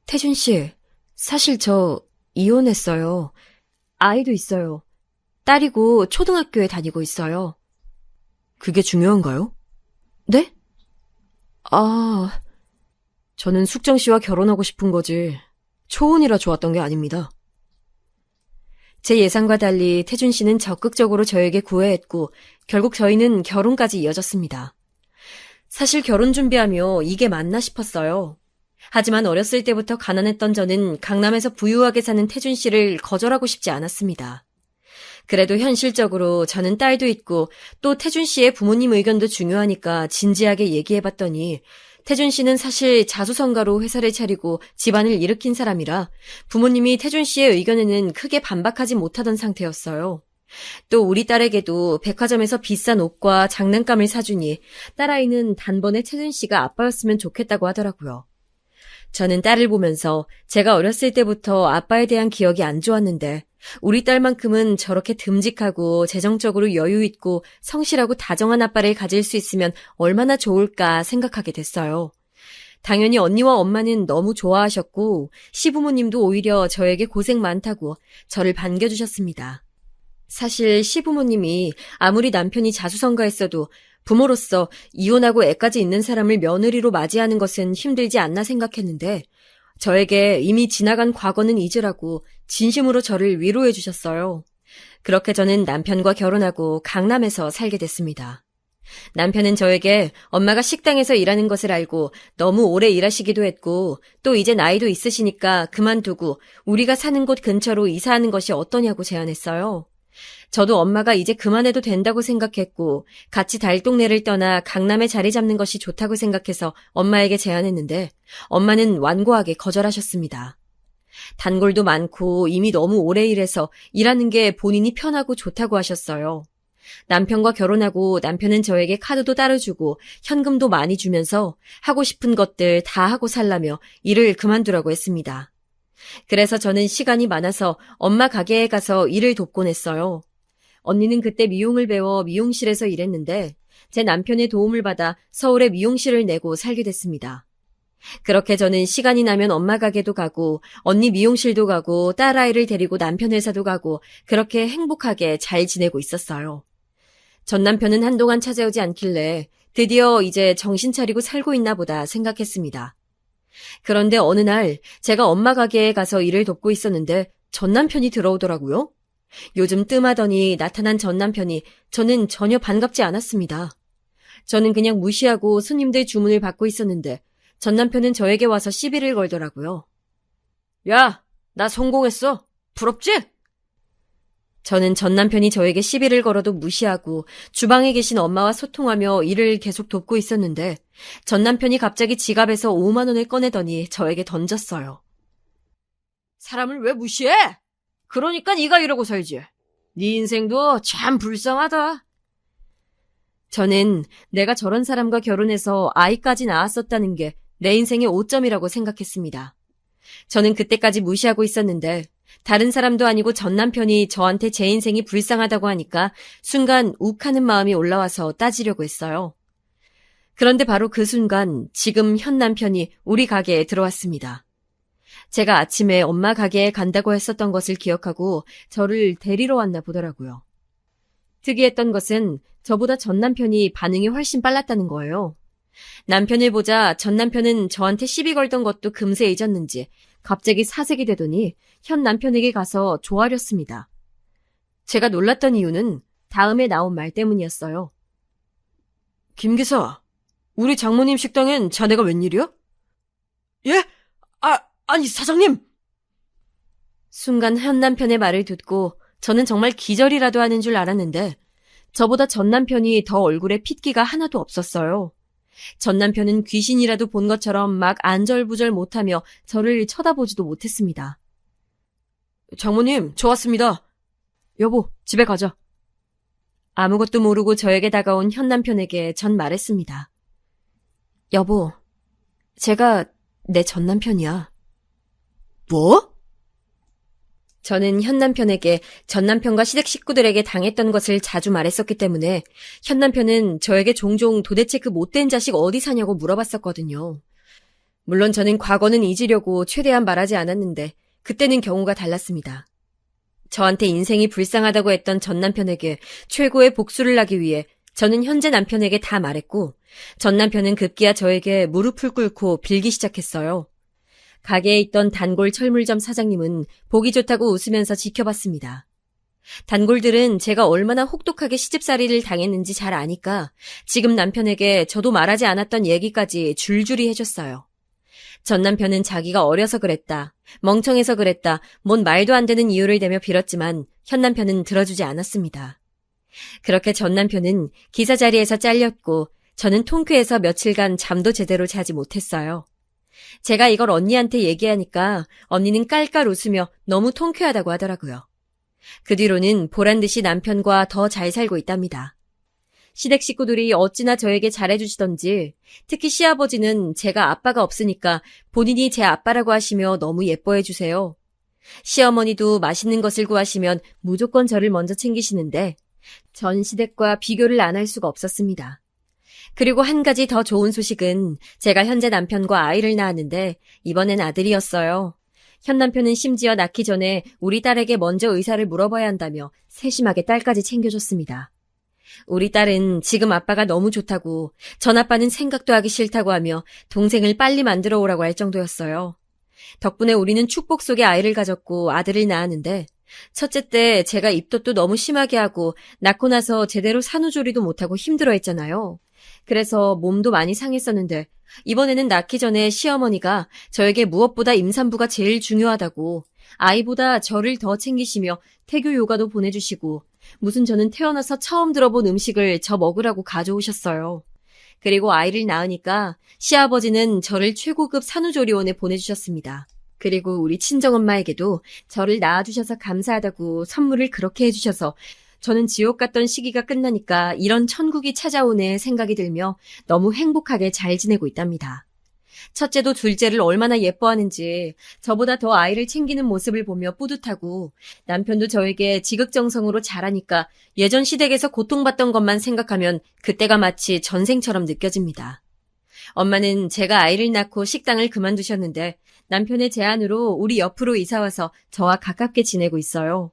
태준 씨, 사실 저 이혼했어요. 아이도 있어요. 딸이고 초등학교에 다니고 있어요. 그게 중요한가요? 네? 저는 숙정 씨와 결혼하고 싶은 거지 초혼이라 좋았던 게 아닙니다. 제 예상과 달리 태준 씨는 적극적으로 저에게 구애했고 결국 저희는 결혼까지 이어졌습니다. 사실 결혼 준비하며 이게 맞나 싶었어요. 하지만 어렸을 때부터 가난했던 저는 강남에서 부유하게 사는 태준 씨를 거절하고 싶지 않았습니다. 그래도 현실적으로 저는 딸도 있고 또 태준 씨의 부모님 의견도 중요하니까 진지하게 얘기해봤더니 태준 씨는 사실 자수성가로 회사를 차리고 집안을 일으킨 사람이라 부모님이 태준 씨의 의견에는 크게 반박하지 못하던 상태였어요. 또 우리 딸에게도 백화점에서 비싼 옷과 장난감을 사주니 딸아이는 단번에 태준 씨가 아빠였으면 좋겠다고 하더라고요. 저는 딸을 보면서 제가 어렸을 때부터 아빠에 대한 기억이 안 좋았는데 우리 딸만큼은 저렇게 듬직하고 재정적으로 여유 있고 성실하고 다정한 아빠를 가질 수 있으면 얼마나 좋을까 생각하게 됐어요. 당연히 언니와 엄마는 너무 좋아하셨고 시부모님도 오히려 저에게 고생 많다고 저를 반겨주셨습니다. 사실 시부모님이 아무리 남편이 자수성가했어도 부모로서 이혼하고 애까지 있는 사람을 며느리로 맞이하는 것은 힘들지 않나 생각했는데 저에게 이미 지나간 과거는 잊으라고 진심으로 저를 위로해 주셨어요. 그렇게 저는 남편과 결혼하고 강남에서 살게 됐습니다. 남편은 저에게 엄마가 식당에서 일하는 것을 알고 너무 오래 일하시기도 했고 또 이제 나이도 있으시니까 그만두고 우리가 사는 곳 근처로 이사하는 것이 어떠냐고 제안했어요. 저도 엄마가 이제 그만해도 된다고 생각했고 같이 달동네를 떠나 강남에 자리 잡는 것이 좋다고 생각해서 엄마에게 제안했는데 엄마는 완고하게 거절하셨습니다. 단골도 많고 이미 너무 오래 일해서 일하는 게 본인이 편하고 좋다고 하셨어요. 남편과 결혼하고 남편은 저에게 카드도 따로 주고 현금도 많이 주면서 하고 싶은 것들 다 하고 살라며 일을 그만두라고 했습니다. 그래서 저는 시간이 많아서 엄마 가게에 가서 일을 돕곤 했어요. 언니는 그때 미용을 배워 미용실에서 일했는데 제 남편의 도움을 받아 서울에 미용실을 내고 살게 됐습니다. 그렇게 저는 시간이 나면 엄마 가게도 가고 언니 미용실도 가고 딸아이를 데리고 남편 회사도 가고 그렇게 행복하게 잘 지내고 있었어요. 전 남편은 한동안 찾아오지 않길래 드디어 이제 정신 차리고 살고 있나 보다 생각했습니다. 그런데 어느 날 제가 엄마 가게에 가서 일을 돕고 있었는데 전 남편이 들어오더라고요. 요즘 뜸하더니 나타난 전 남편이 저는 전혀 반갑지 않았습니다. 저는 그냥 무시하고 손님들 주문을 받고 있었는데 전 남편은 저에게 와서 시비를 걸더라고요. 야, 나 성공했어. 부럽지? 저는 전 남편이 저에게 시비를 걸어도 무시하고 주방에 계신 엄마와 소통하며 일을 계속 돕고 있었는데 전 남편이 갑자기 지갑에서 5만 원을 꺼내더니 저에게 던졌어요. 사람을 왜 무시해? 그러니까 네가 이러고 살지. 네 인생도 참 불쌍하다. 저는 내가 저런 사람과 결혼해서 아이까지 낳았었다는 게 내 인생의 오점이라고 생각했습니다. 저는 그때까지 무시하고 있었는데 다른 사람도 아니고 전 남편이 저한테 제 인생이 불쌍하다고 하니까 순간 욱하는 마음이 올라와서 따지려고 했어요. 그런데 바로 그 순간 지금 현 남편이 우리 가게에 들어왔습니다. 제가 아침에 엄마 가게에 간다고 했었던 것을 기억하고 저를 데리러 왔나 보더라고요. 특이했던 것은 저보다 전 남편이 반응이 훨씬 빨랐다는 거예요. 남편을 보자 전 남편은 저한테 시비 걸던 것도 금세 잊었는지 갑자기 사색이 되더니 현 남편에게 가서 조아렸습니다. 제가 놀랐던 이유는 다음에 나온 말 때문이었어요. 김 기사, 우리 장모님 식당엔 자네가 웬일이야? 예? 아니 사장님! 순간 현 남편의 말을 듣고 저는 정말 기절이라도 하는 줄 알았는데 저보다 전 남편이 더 얼굴에 핏기가 하나도 없었어요. 전 남편은 귀신이라도 본 것처럼 막 안절부절 못하며 저를 쳐다보지도 못했습니다. 장모님, 저 왔습니다. 여보, 집에 가자. 아무것도 모르고 저에게 다가온 현 남편에게 전 말했습니다. 여보, 제가 내 전 남편이야. 뭐? 저는 현 남편에게 전 남편과 시댁 식구들에게 당했던 것을 자주 말했었기 때문에 현 남편은 저에게 종종 도대체 그 못된 자식 어디 사냐고 물어봤었거든요. 물론 저는 과거는 잊으려고 최대한 말하지 않았는데 그때는 경우가 달랐습니다. 저한테 인생이 불쌍하다고 했던 전 남편에게 최고의 복수를 하기 위해 저는 현재 남편에게 다 말했고 전 남편은 급기야 저에게 무릎을 꿇고 빌기 시작했어요. 가게에 있던 단골 철물점 사장님은 보기 좋다고 웃으면서 지켜봤습니다. 단골들은 제가 얼마나 혹독하게 시집살이를 당했는지 잘 아니까 지금 남편에게 저도 말하지 않았던 얘기까지 줄줄이 해줬어요. 전 남편은 자기가 어려서 그랬다, 멍청해서 그랬다, 뭔 말도 안 되는 이유를 대며 빌었지만 현 남편은 들어주지 않았습니다. 그렇게 전 남편은 기사 자리에서 잘렸고 저는 통쾌해서 며칠간 잠도 제대로 자지 못했어요. 제가 이걸 언니한테 얘기하니까 언니는 깔깔 웃으며 너무 통쾌하다고 하더라고요. 그 뒤로는 보란듯이 남편과 더 잘 살고 있답니다. 시댁 식구들이 어찌나 저에게 잘해주시던지 특히 시아버지는 제가 아빠가 없으니까 본인이 제 아빠라고 하시며 너무 예뻐해주세요. 시어머니도 맛있는 것을 구하시면 무조건 저를 먼저 챙기시는데 전 시댁과 비교를 안 할 수가 없었습니다. 그리고 한 가지 더 좋은 소식은 제가 현재 남편과 아이를 낳았는데 이번엔 아들이었어요. 현 남편은 심지어 낳기 전에 우리 딸에게 먼저 의사를 물어봐야 한다며 세심하게 딸까지 챙겨줬습니다. 우리 딸은 지금 아빠가 너무 좋다고 전 아빠는 생각도 하기 싫다고 하며 동생을 빨리 만들어 오라고 할 정도였어요. 덕분에 우리는 축복 속에 아이를 가졌고 아들을 낳았는데 첫째 때 제가 입덧도 너무 심하게 하고 낳고 나서 제대로 산후조리도 못하고 힘들어했잖아요. 그래서 몸도 많이 상했었는데 이번에는 낳기 전에 시어머니가 저에게 무엇보다 임산부가 제일 중요하다고 아이보다 저를 더 챙기시며 태교 요가도 보내주시고 무슨 저는 태어나서 처음 들어본 음식을 저 먹으라고 가져오셨어요. 그리고 아이를 낳으니까 시아버지는 저를 최고급 산후조리원에 보내주셨습니다. 그리고 우리 친정엄마에게도 저를 낳아주셔서 감사하다고 선물을 그렇게 해주셔서 저는 지옥 갔던 시기가 끝나니까 이런 천국이 찾아오네 생각이 들며 너무 행복하게 잘 지내고 있답니다. 첫째도 둘째를 얼마나 예뻐하는지 저보다 더 아이를 챙기는 모습을 보며 뿌듯하고 남편도 저에게 지극정성으로 잘하니까 예전 시댁에서 고통받던 것만 생각하면 그때가 마치 전생처럼 느껴집니다. 엄마는 제가 아이를 낳고 식당을 그만두셨는데 남편의 제안으로 우리 옆으로 이사와서 저와 가깝게 지내고 있어요.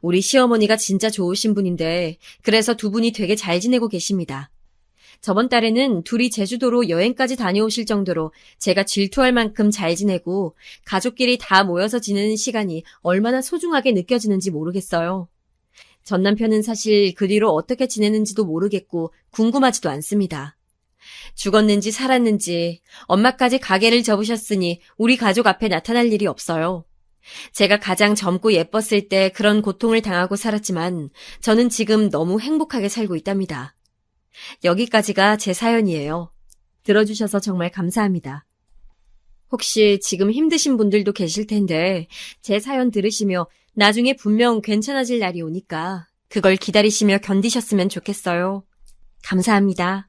우리 시어머니가 진짜 좋으신 분인데 그래서 두 분이 되게 잘 지내고 계십니다. 저번 달에는 둘이 제주도로 여행까지 다녀오실 정도로 제가 질투할 만큼 잘 지내고 가족끼리 다 모여서 지내는 시간이 얼마나 소중하게 느껴지는지 모르겠어요. 전 남편은 사실 그 뒤로 어떻게 지내는지도 모르겠고 궁금하지도 않습니다. 죽었는지 살았는지 엄마까지 가게를 접으셨으니 우리 가족 앞에 나타날 일이 없어요. 제가 가장 젊고 예뻤을 때 그런 고통을 당하고 살았지만 저는 지금 너무 행복하게 살고 있답니다. 여기까지가 제 사연이에요. 들어주셔서 정말 감사합니다. 혹시 지금 힘드신 분들도 계실 텐데 제 사연 들으시며 나중에 분명 괜찮아질 날이 오니까 그걸 기다리시며 견디셨으면 좋겠어요. 감사합니다.